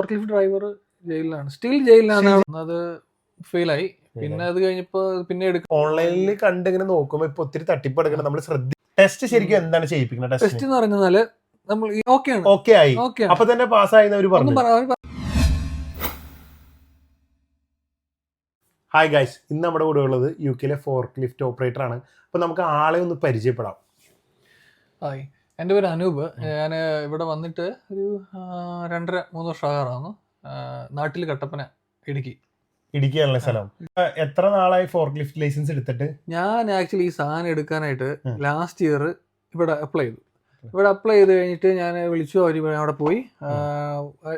Forklift driver ജയിലിലാണ്, still ജയിലിലാണ്. അത് ഫെയിലായി. പിന്നെ അത് കഴിഞ്ഞപ്പോ പിന്നെ ഓൺലൈനിൽ കണ്ടിങ്ങനെ നോക്കുമ്പോ ഇപ്പൊ ഒത്തിരി തട്ടിപ്പ് എടുക്കണം. നമ്മൾ ടെസ്റ്റ് ശരിക്കും എന്താണ് ചെയ്യിപ്പിക്കുന്നത്? ടെസ്റ്റ് എന്ന് പറഞ്ഞാല് നമ്മൾ ഓക്കെ ആയി അപ്പൊ തന്നെ പാസ്സായി പറഞ്ഞു. ഹായ് ഗൈസ്, ഇന്ന് നമ്മുടെ കൂടെ ഉള്ളത് UK ഫോർക്ലിഫ്റ്റ് ഓപ്പറേറ്റർ ആണ്. അപ്പൊ നമുക്ക് ആളെ ഒന്ന് പരിചയപ്പെടാം. ഹായ്, എൻ്റെ പേര് അനൂപ്. ഞാൻ ഇവിടെ വന്നിട്ട് ഒരു 2.5-3 വർഷം ആകാറാണ്. നാട്ടിൽ കട്ടപ്പന, ഇടുക്കിയാണല്ലേ സ്ഥലം. എത്ര നാളായി ഫോർക്ലിഫ്റ്റ് ലൈസൻസ് എടുത്തിട്ട്? ഞാൻ ആക്ച്വലി ഈ സാധനം എടുക്കാനായിട്ട് ലാസ്റ്റ് ഇയർ ഇവിടെ അപ്ലൈ ചെയ്തു. ഇവിടെ അപ്ലൈ ചെയ്ത് കഴിഞ്ഞിട്ട് ഞാൻ വിളിച്ചു, അവർ അവിടെ പോയി.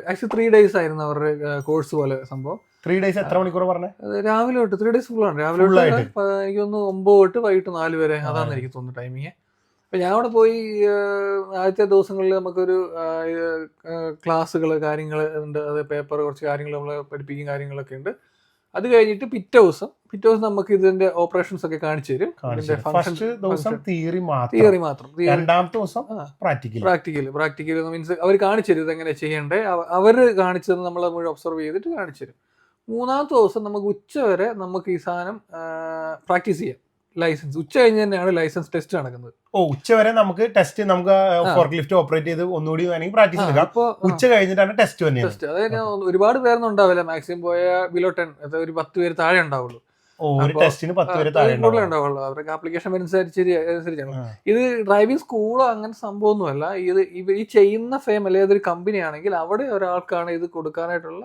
ആക്ച്വലി 3 days ആയിരുന്നു അവരുടെ കോഴ്സ് പോലെ സംഭവം. 3 days എത്ര മണിക്കൂർ പറഞ്ഞത്? രാവിലെ തൊട്ട് 3 days ഫുള്ളാണ്. രാവിലെ തൊട്ട് എനിക്കൊന്ന് 9 തൊട്ട് വൈകിട്ട് 4 വരെ, അതാണ് എനിക്ക് തോന്നുന്നു ടൈമിങ്. അപ്പം ഞാൻ അവിടെ പോയി ആദ്യത്തെ ദിവസങ്ങളിൽ നമുക്കൊരു ക്ലാസ്സുകൾ കാര്യങ്ങൾ ഉണ്ട്, അത് പേപ്പർ കുറച്ച് കാര്യങ്ങൾ നമ്മൾ പഠിപ്പിക്കും, കാര്യങ്ങളൊക്കെ ഉണ്ട്. അത് കഴിഞ്ഞിട്ട് പിറ്റേ ദിവസം നമുക്ക് ഇതിന്റെ ഓപ്പറേഷൻസ് ഒക്കെ കാണിച്ചു തരും. തിയറി മാത്രം. രണ്ടാമത്തെ ദിവസം പ്രാക്ടിക്കൽ മീൻസ് അവർ കാണിച്ചു തരും ഇതെങ്ങനെ ചെയ്യണ്ടേ. അവർ കാണിച്ചത് നമ്മൾ മുഴുവൻ ഒബ്സർവ് ചെയ്തിട്ട് കാണിച്ചു തരും. മൂന്നാമത്തെ ദിവസം നമുക്ക് ഉച്ചവരെ നമുക്ക് ഈ സാധനം പ്രാക്ടീസ് ചെയ്യാം. ലൈസൻസ് ഉച്ച കഴിഞ്ഞ് തന്നെയാണ് ലൈസൻസ് ടെസ്റ്റ് നടക്കുന്നത്. ഉച്ചവരെ നമുക്ക് ടെസ്റ്റ്, നമുക്ക് ഫോർക്ലിഫ്റ്റ് ഓപ്പറേറ്റ് ചെയ്ത് ഒന്നുകൂടി വേണമെങ്കിൽ പ്രാക്ടീസ് എടുക്കാം. ഉച്ച കഴിഞ്ഞിട്ടാണ് ടെസ്റ്റ് ടെസ്റ്റ്. അതായത് ഒരുപാട് പേരൊന്നും ഉണ്ടാവില്ല, മാക്സിമം പോയ ബിലോ 10 ഒരു 10 പേര് താഴെ ഉണ്ടാവുള്ളൂ. ഉണ്ടാവുള്ളൂ. അവർക്ക് ആപ്ലിക്കേഷൻ അനുസരിച്ചാണ്. ഇത് ഡ്രൈവിംഗ് സ്കൂളോ അങ്ങനെ സംഭവമൊന്നുമല്ല. ഈ ചെയ്യുന്ന ഫേം അല്ലെങ്കിൽ അതൊരു കമ്പനി ആണെങ്കിൽ അവിടെ ഒരാൾക്കാണ് ഇത് കൊടുക്കാനായിട്ടുള്ള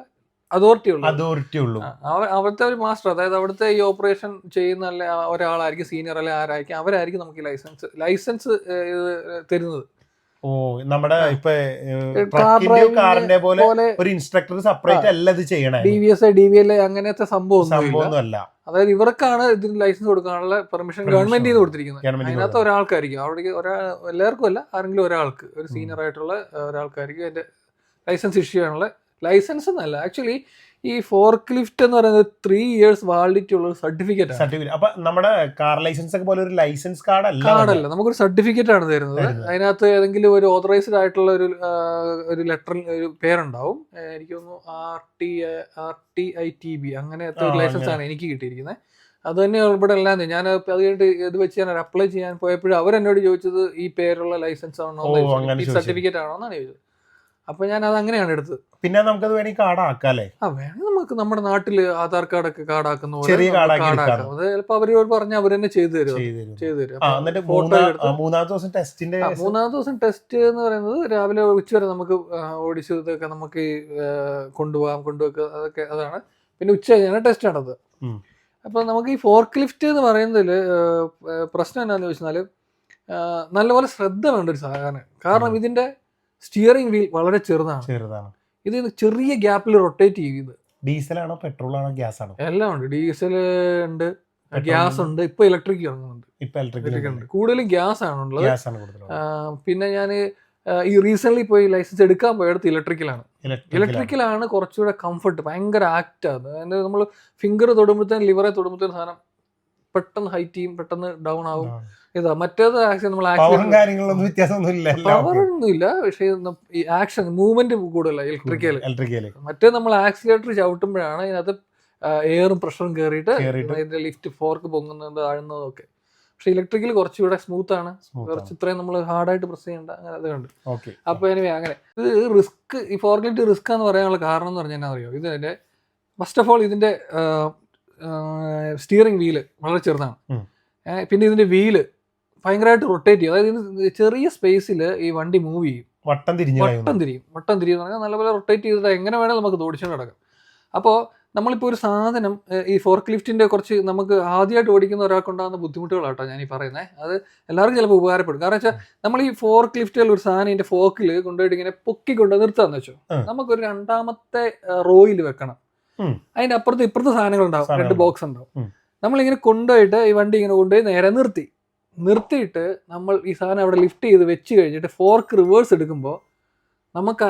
അതോറിറ്റി ഉള്ളൂ. അവിടുത്തെ ഒരു മാസ്റ്റർ, അതായത് അവിടുത്തെ ഈ ഓപ്പറേഷൻ ചെയ്യുന്ന ഒരാളായിരിക്കും, സീനിയർ അല്ലെ ആരായിരിക്കും, അവരായിരിക്കും നമുക്ക് ലൈസൻസ് തരുന്നത്. നമ്മുടെ കാറിന്റെ പോലെ ഒരു ഇൻസ്ട്രക്ടർ സെപ്പറേറ്റ് അല്ല ഇത് ചെയ്യണേ. DVLA അങ്ങനത്തെ സംഭവമൊന്നുമല്ല. അതായത് ഇവർക്കാണ് ഇതിന് ലൈസൻസ് കൊടുക്കാനുള്ള പെർമിഷൻ ഗവൺമെന്റ് കൊടുത്തിരിക്കുന്നത്. അതിനകത്ത് ഒരാൾക്കായിരിക്കും അവിടെ, എല്ലാവർക്കും അല്ല, ആരെങ്കിലും ഒരാൾക്ക്, ഒരു സീനിയർ ആയിട്ടുള്ള ഒരാൾക്കായിരിക്കും അതിന്റെ ലൈസൻസ് ഇഷ്യൂ ചെയ്യാനുള്ള. ലൈസൻസ് എന്നല്ല, ആക്ച്വലി ഈ ഫോർക്ലിഫ്റ്റ് എന്ന് പറയുന്നത് 3 years വാലിഡിറ്റി ഉള്ള സർട്ടിഫിക്കറ്റ്. അപ്പൊ നമ്മുടെ കാർ ലൈസൻസ് ഒക്കെ പോലെ ഒരു ലൈസൻസ് കാർഡല്ല, നമുക്കൊരു സർട്ടിഫിക്കറ്റ് ആണ് തരുന്നത്. അതിനകത്ത് ഏതെങ്കിലും ഒരു ഓതറൈസ്ഡ് ആയിട്ടുള്ള ഒരു ലെറ്ററിൽ ഒരു പേരുണ്ടാവും. എനിക്ക് തോന്നുന്നു RTITB അങ്ങനത്തെ ഒരു ലൈസൻസ് ആണ് എനിക്ക് കിട്ടിയിരിക്കുന്നത്. അത് തന്നെ ഇവിടെ എല്ലാം. ഞാൻ അത് കഴിഞ്ഞിട്ട് ഇത് വെച്ച് ഞാൻ അപ്ലൈ ചെയ്യാൻ പോയപ്പോഴും അവരെന്നോട് ചോദിച്ചത് ഈ പേരുള്ള ലൈസൻസ് ആണോ, ഈ സർട്ടിഫിക്കറ്റ് ആണോ എന്നാണ് ചോദിച്ചത്. അപ്പൊ ഞാൻ അത് അങ്ങനെയാണ് എടുത്തത്. പിന്നെ നമുക്കത് വേണമെങ്കിൽ കാർഡാക്കാല്ലേ? വേണം. നമുക്ക് നമ്മുടെ നാട്ടില് ആധാർ കാർഡൊക്കെ കാർഡാക്കുന്ന പോലെ അത് ചിലപ്പോ അവരോട് പറഞ്ഞ അവർ തന്നെ ചെയ്തു തരും. മൂന്നാമത്തെ ദിവസം ടെസ്റ്റ് എന്ന് പറയുന്നത് രാവിലെ ഉച്ചവരെ നമുക്ക് ഓടിച്ചതൊക്കെ നമുക്ക് കൊണ്ടുവെക്കുക, അതൊക്കെ അതാണ്. പിന്നെ ഉച്ച കഴിഞ്ഞാണ് ടെസ്റ്റ് നടന്നത്. അപ്പൊ നമുക്ക് ഈ ഫോർക്ലിഫ്റ്റ് എന്ന് പറയുന്നതിൽ പ്രശ്നം എന്താണെന്ന് ചോദിച്ചാൽ നല്ലപോലെ ശ്രദ്ധ വേണ്ട ഒരു സാധനം. കാരണം ഇതിന്റെ സ്റ്റിയറിംഗ് വീൽ വളരെ ചെറുതാണ്. ഇത് ചെറിയ ഗ്യാപ്പിൽ റൊട്ടേറ്റ് ചെയ്യുന്നത്. ഡീസലാണോ, പെട്രോൾ ആണോ, ഗ്യാസ് ആണോ? എല്ലാം ഉണ്ട്. ഡീസൽ ഉണ്ട്, ഗ്യാസ് ഉണ്ട്, ഇപ്പൊ ഇലക്ട്രിക് ഇറങ്ങുന്നുണ്ട്. കൂടുതലും ഗ്യാസ് ആണുള്ളത്. പിന്നെ ഞാൻ ഈ റീസെന്റ് പോയി ലൈസൻസ് എടുക്കാൻ പോയടുത്ത് ഇലക്ട്രിക്കലാണ് കുറച്ചുകൂടെ കംഫർട്ട്. ഭയങ്കര ആക്ട് ആണ്. അതിന്റെ നമ്മൾ ഫിംഗർ തൊടുമ്പോഴത്തേനും, ലിവറെ തൊടുമ്പോഴത്തേനും സാധനം പെട്ടെന്ന് ഹൈറ്റ് ചെയ്യും, പെട്ടെന്ന് ഡൗൺ ആവും. ഇതാ മറ്റേത് നമ്മൾ പവറൊന്നുമില്ല, പക്ഷേ ഈ ആക്ഷൻ മൂവ്മെന്റ് കൂടുതലാണ് ഇലക്ട്രിക്കല്. മറ്റേത് നമ്മൾ ആക്സിലേറ്റർ ചവിട്ടുമ്പോഴാണ് ഇതിനകത്ത് എയറും പ്രഷറും കയറിയിട്ട് അതിന്റെ ലിഫ്റ്റ് ഫോർക്ക് പൊങ്ങുന്നത്, താഴുന്നതും ഒക്കെ. പക്ഷെ ഇലക്ട്രിക്കൽ കുറച്ചുകൂടെ സ്മൂത്ത് ആണ്. കുറച്ച് ഇത്രയും നമ്മൾ ഹാർഡായിട്ട് പ്രസ് ചെയ്യേണ്ട അങ്ങനെ അതുകൊണ്ട്. അപ്പൊ എനിവേ അങ്ങനെ ഇത് റിസ്ക്, ഈ ഫോർക്ലിഫ്റ്റ് റിസ്ക് എന്ന് പറയാനുള്ള കാരണം എന്ന് പറഞ്ഞാൽ എന്നാ അറിയോ? ഇതിന്റെ ഫസ്റ്റ് ഓഫ് ഓൾ ഇതിന്റെ സ്റ്റിയറിംഗ് വീല് വളരെ ചെറുതാണ്. പിന്നെ ഇതിന്റെ വീല് ഭയങ്കരമായിട്ട് റൊട്ടേറ്റ് ചെയ്യും. അതായത് ചെറിയ സ്പേസിൽ ഈ വണ്ടി മൂവ് ചെയ്യും, വട്ടം തിരിയും എന്ന് പറഞ്ഞാൽ നല്ലപോലെ റൊട്ടേറ്റ് ചെയ്തിട്ട് എങ്ങനെ വേണമെങ്കിൽ നമുക്ക് ഓടിച്ചുകൊണ്ട് നടക്കാം. അപ്പോൾ നമ്മളിപ്പോൾ ഒരു സാധനം, ഈ ഫോർക്ലിഫ്റ്റിന്റെ കുറച്ച് നമുക്ക് ആദ്യമായിട്ട് ഓടിക്കുന്ന ഒരാൾക്കുണ്ടാകുന്ന ബുദ്ധിമുട്ടുകളാട്ടോ ഞാൻ ഈ പറയുന്നത്. അത് എല്ലാവർക്കും ചിലപ്പോൾ ഉപകാരപ്പെടും. കാരണം വെച്ചാൽ നമ്മൾ ഈ ഫോർക്ലിഫ്റ്റിൽ ഒരു സാധനം ഇതിന്റെ ഫോക്കിൽ കൊണ്ടുപോയിട്ട് ഇങ്ങനെ പൊക്കിക്കൊണ്ട് നിർത്താന്ന് വെച്ചോ, നമുക്കൊരു 2ാമത്തെ റോയിൽ വെക്കണം. അതിന്റെ അപ്പുറത്ത് ഇപ്പുറത്തെ സാധനങ്ങൾ ഉണ്ടാവും, 2 ബോക്സ് ഉണ്ടാവും. നമ്മളിങ്ങനെ കൊണ്ടുപോയിട്ട് ഈ വണ്ടി ഇങ്ങനെ കൊണ്ടുപോയി നേരെ നിർത്തിയിട്ട് നമ്മൾ ഈ സാധനം അവിടെ ലിഫ്റ്റ് ചെയ്ത് വെച്ച് കഴിഞ്ഞിട്ട് ഫോർക്ക് റിവേഴ്സ് എടുക്കുമ്പോൾ നമുക്ക്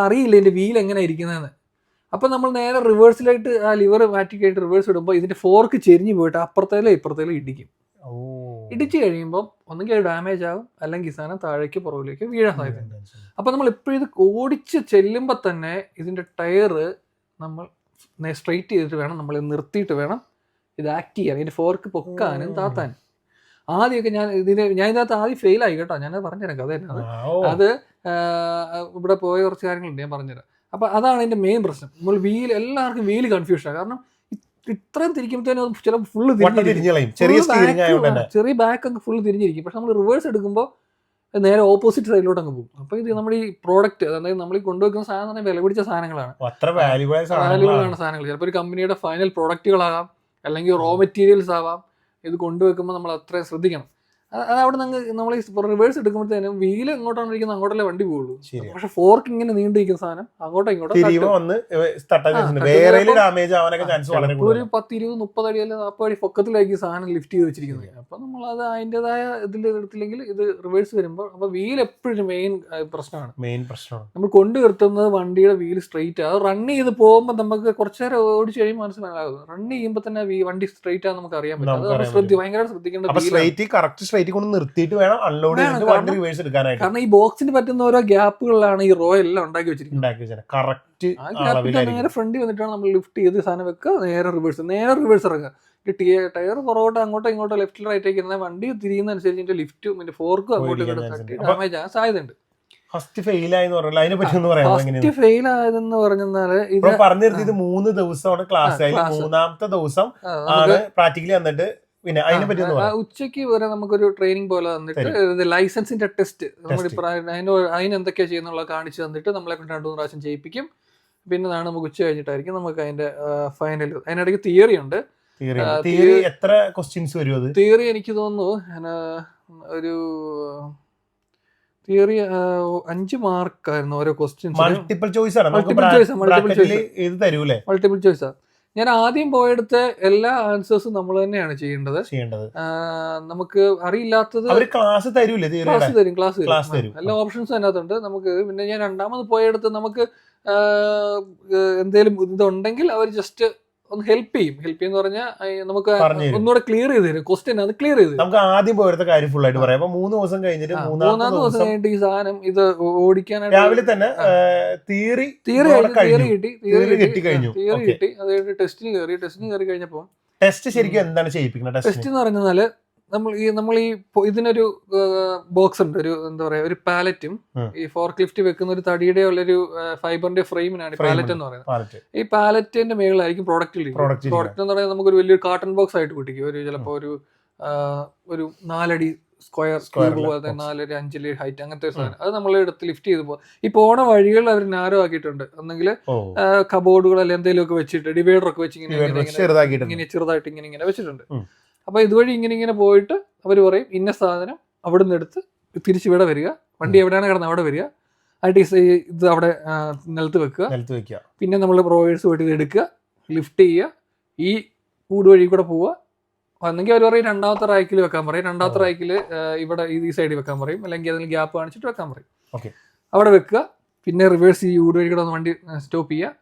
അറിയില്ല ഇതിന്റെ വീൽ എങ്ങനെ ഇരിക്കുന്നതെന്ന്. അപ്പം നമ്മൾ നേരെ റിവേഴ്സിലായിട്ട് ആ ലിവർ മാറ്റി കഴിഞ്ഞിട്ട് റിവേഴ്സ് ഇടുമ്പോൾ ഇതിന്റെ ഫോർക്ക് ചെരിഞ്ഞു പോയിട്ട് അപ്പുറത്തേലും ഇപ്പുറത്തേലും ഇടിക്കും. ഇടിച്ചു കഴിയുമ്പോൾ ഒന്നുകിൽ അത് ഡാമേജ് ആകും, അല്ലെങ്കിൽ സാധനം താഴേക്ക് പുറകിലേക്ക് വീഴാൻ സാധ്യതയുണ്ട്. അപ്പോൾ നമ്മൾ എപ്പോഴും ഇത് ഓടിച്ച് ചെല്ലുമ്പോൾ തന്നെ ഇതിൻ്റെ ടയറ് നമ്മൾ സ്ട്രെയിറ്റ് ചെയ്തിട്ട് വേണം, നമ്മൾ നിർത്തിയിട്ട് വേണം ഇത് ആക്ട് ചെയ്യാൻ, ഇതിൻ്റെ ഫോർക്ക് പൊക്കാനും താത്താനും. ആദ്യമൊക്കെ ഞാൻ ഇതിനകത്ത് ആദ്യം ഫെയിലായി കേട്ടോ, ഞാനത് പറഞ്ഞുതരാം കഥ തന്നെയാണ്. അത് ഇവിടെ പോയ കുറച്ച് കാര്യങ്ങളുണ്ട്, ഞാൻ പറഞ്ഞുതരാം. അപ്പോൾ അതാണ് അതിൻ്റെ മെയിൻ പ്രശ്നം. നമ്മൾ എല്ലാവർക്കും വീല് കൺഫ്യൂഷനാണ്. കാരണം ഇത്രയും തിരിക്കുമ്പോഴത്തേനും ചില ഫുള്ള് ചെറിയ ബാക്ക് അങ്ങ് ഫുള്ള് തിരിഞ്ഞിരിക്കും. പക്ഷെ നമ്മൾ റിവേഴ്സ് എടുക്കുമ്പോൾ നേരെ ഓപ്പോസിറ്റ് സൈഡിലോട്ട് അങ്ങ് പോകും. അപ്പോൾ ഇത് നമ്മുടെ ഈ പ്രോഡക്റ്റ്, അതായത് നമ്മൾ ഈ കൊണ്ടുവയ്ക്കുന്ന സാധനം വില പിടിച്ച സാധനങ്ങളാണ്, വാല്യുബിൾ ആണ് സാധനങ്ങൾ. ചിലപ്പോൾ ഒരു കമ്പനിയുടെ ഫൈനൽ പ്രോഡക്റ്റുകളാകാം, അല്ലെങ്കിൽ റോ മെറ്റീരിയൽസ് ആവാം. ഇത് കൊണ്ടുവെക്കുമ്പോൾ നമ്മൾ അത്രയും ശ്രദ്ധിക്കണം. അതവിടെ നമ്മൾ ഈ റിവേഴ്സ് എടുക്കുമ്പോഴത്തേനും വീല് എങ്ങോട്ടാണ് ഇരിക്കുന്നത് അങ്ങോട്ടല്ലേ വണ്ടി പോകുള്ളൂ. പക്ഷെ ഫോർക്ക് ഇങ്ങനെ നീണ്ടിരിക്കുന്ന സാധനം അങ്ങോട്ടും ഇങ്ങോട്ടും ഒരു 10-20-30 അടി അല്ലെങ്കിൽ 40 അടി പൊക്കത്തിലേക്ക് സാധനം ലിഫ്റ്റ് ചെയ്ത് വെച്ചിരിക്കുന്നത്. അപ്പൊ നമ്മൾ അത് അതിൻ്റെതായ ഇതിൽ എടുത്തില്ലെങ്കിൽ ഇത് റിവേഴ്സ് വരുമ്പോൾ അപ്പൊ വീൽ എപ്പോഴും മെയിൻ പ്രശ്നമാണ്. നമ്മൾ കൊണ്ടുവരുത്തുന്നത് വണ്ടിയുടെ വീല് സ്ട്രെയിറ്റ് അത് റൺ ചെയ്ത് പോകുമ്പോൾ നമുക്ക് കുറച്ചു നേരം ഓടിച്ചു കഴിയുമ്പോൾ മനസ്സിലാകും. റൺ ചെയ്യുമ്പോൾ തന്നെ വണ്ടി സ്ട്രെയിറ്റ് ആണെന്ന് നമുക്ക് അറിയാൻ പറ്റും. അത് ഭയങ്കരമായിട്ട് ശ്രദ്ധിക്കേണ്ട. നിർത്തിയിട്ട് വേണം അൺലോഡ് ചെയ്തിട്ട് വണ്ടി റിവേഴ്സ് എടുക്കാനായിട്ട്. കാരണം ഈ ബോക്സിന് പറ്റുന്ന ഓരോ ഗ്യാപ്പുകളിലാണ് ഈ റോ എല്ലാം ഉണ്ടാക്കി വെച്ചിരിക്കുന്നത്. കറക്റ്റ് നേരെ ഫ്രണ്ട് വന്നിട്ടാണ് നമ്മൾ ലിഫ്റ്റ് ചെയ്ത് സാധനം വെക്കുക, നേരെ റിവേഴ്സ് ഇറങ്ങുക. ടയർ പുറകോട്ട് അങ്ങോട്ടോ ഇങ്ങോട്ടോ ലെഫ്റ്റ് റൈറ്റേക്ക് ഇരുന്ന വണ്ടി തിരിയുന്നതനുസരിച്ച് ലിഫ്റ്റും ഫോർക്കും അങ്ങോട്ടും ഇങ്ങോട്ടും ഡാമേജ് ആകാൻ സാധ്യതയുണ്ട്. ഫസ്റ്റ് ഫെയിൽ ആയെന്ന് പറഞ്ഞാൽ അതിനെ പറ്റി ഒന്ന് പറയാം. ഫസ്റ്റ് ഫെയിൽ ആയതെന്ന് പറഞ്ഞാല് പറഞ്ഞിരുന്നത് 3 ദിവസമാണ് ക്ലാസ് ആയി, 3ാമത്തെ ദിവസം ആണ് പ്രാക്ടിക്കലി വന്നിട്ട്. പിന്നെ അതിനെ പറ്റി ഉച്ചയ്ക്ക് വരെ നമുക്കൊരു ട്രെയിനിങ് പോലെ തന്നിട്ട് ലൈസൻസിന്റെ ടെസ്റ്റ് നമ്മളിപ്പോ അതിനെന്തൊക്കെയാ ചെയ്യുന്നുള്ള കാണിച്ചു തന്നിട്ട് നമ്മളെ കൊണ്ട് 2-3 പ്രാവശ്യം ചെയ്യിപ്പിക്കും. പിന്നെ നമുക്ക് ഉച്ച കഴിഞ്ഞിട്ടായിരിക്കും നമുക്ക് അതിന്റെ ഫൈനൽ. അതിനിടയ്ക്ക് തിയറി ഉണ്ട്. എത്ര ക്വസ്റ്റ്യൻസ് വരും? അത് തിയറി എനിക്ക് തോന്നുന്നു ഒരു തിയറി 5 മാർക്കായിരുന്നു ഓരോ ക്വസ്റ്റ്യൻസ്. മൾട്ടിപ്പിൾ ചോയ്സ് ആണ്. മൾട്ടിപ്പിൾ ചോയ്സാ. ഞാൻ ആദ്യം പോയെടുത്ത എല്ലാ ആൻസേഴ്സും നമ്മൾ തന്നെയാണ് ചെയ്യേണ്ടത്. നമുക്ക് അറിയില്ലാത്തത് ക്ലാസ് തരും. എല്ലാ ഓപ്ഷൻസും അതിനകത്തുണ്ട് നമുക്ക്. പിന്നെ ഞാൻ രണ്ടാമത് പോയെടുത്ത് നമുക്ക് എന്തെങ്കിലും ഇതുണ്ടെങ്കിൽ അവർ ജസ്റ്റ് ഒന്ന് ഹെൽപ്പ് ചെയ്യുന്ന പറഞ്ഞാൽ നമുക്ക് ഒന്നുകൂടെ ക്ലിയർ ചെയ്ത് തരും ക്വസ്റ്റ്യൻ. അത് ക്ലിയർ ചെയ്ത് നമുക്ക് ആദ്യം പോയെടുത്ത കാര്യം ഫുൾ ആയിട്ട് പറയാം. 3 ദിവസം കഴിഞ്ഞിട്ട് 3-ാമത്തെ ദിവസം കഴിഞ്ഞിട്ട് ഈ സാധനം ഇത് ഓടിക്കാനായിട്ട് രാവിലെ തന്നെ തിയറി കിട്ടി. അതായത് ടെസ്റ്റിന് കയറി കഴിഞ്ഞപ്പോൾ ടെസ്റ്റ് ശരിക്കും എന്താണ് ചെയ്യിപ്പിക്കുന്നത്? ടെസ്റ്റ് എന്ന് പറഞ്ഞാല് നമ്മൾ ഈ ഇതിനൊരു ബോക്സ് ഉണ്ട്, ഒരു എന്താ പറയാ, ഒരു പാലറ്റും ഈ ഫോർക്ക് ലിഫ്റ്റ് വെക്കുന്ന ഒരു തടിയുടെ ഉള്ളൊരു ഫൈബറിന്റെ ഫ്രെയിമിനാണ് പാലറ്റ് എന്ന് പറയുന്നത്. ഈ പാലറ്റിന്റെ മേളിലായിരിക്കും പ്രോഡക്റ്റ് എന്ന് പറയുന്നത്. നമുക്കൊരു വലിയൊരു കാർട്ടൺ ബോക്സ് ആയിട്ട് കിട്ടിക്കും. ഒരു ചിലപ്പോ ഒരു 4 അടി സ്ക്വയർ പോലെ 4-5 അടി ഹൈറ്റ് അങ്ങനത്തെ ഒരു സാധനം. അത് നമ്മൾ എടുത്ത് ലിഫ്റ്റ് ചെയ്ത് പോകും. ഈ പോണ വഴികൾ അവർ നാരോ ആക്കിയിട്ടുണ്ട്. ഒന്നെങ്കിൽ കബോർഡുകൾ അല്ലെങ്കിൽ എന്തെങ്കിലും ഒക്കെ വെച്ചിട്ട് ഡിവൈഡർ ഒക്കെ വെച്ച് ഇങ്ങനെ ചെറുതായിട്ട് ഇങ്ങനെ വെച്ചിട്ടുണ്ട്. അപ്പൊ ഇതുവഴി ഇങ്ങനെ പോയിട്ട് അവർ പറയും ഇന്ന സാധനം അവിടെ നിന്ന് എടുത്ത് തിരിച്ച് ഇവിടെ വരിക, വണ്ടി എവിടെയാണ് കിടന്നത് അവിടെ വരിക, ഇത് അവിടെ നിലത്ത് വെക്കുക. പിന്നെ നമ്മൾ പ്രൊവൈഡേഴ്സ് പോയിട്ട് ഇത് എടുക്കുക, ലിഫ്റ്റ് ചെയ്യുക, ഈ കൂട് വഴി കൂടെ പോവുക. അല്ലെങ്കിൽ അവർ പറയും 2ാമത്തെ റാക്കിൽ വെക്കാൻ പറയും. 2ാമത്തെ റാക്കിൽ ഇവിടെ ഈ സൈഡിൽ വെക്കാൻ പറയും, അല്ലെങ്കിൽ അതിൽ ഗ്യാപ്പ് കാണിച്ചിട്ട് വെക്കാൻ പറയും. അവിടെ വെക്കുക. പിന്നെ റിവേഴ്സ് ഈ കൂട് വഴി കൂടെ വണ്ടി സ്റ്റോപ്പ് ചെയ്യുക.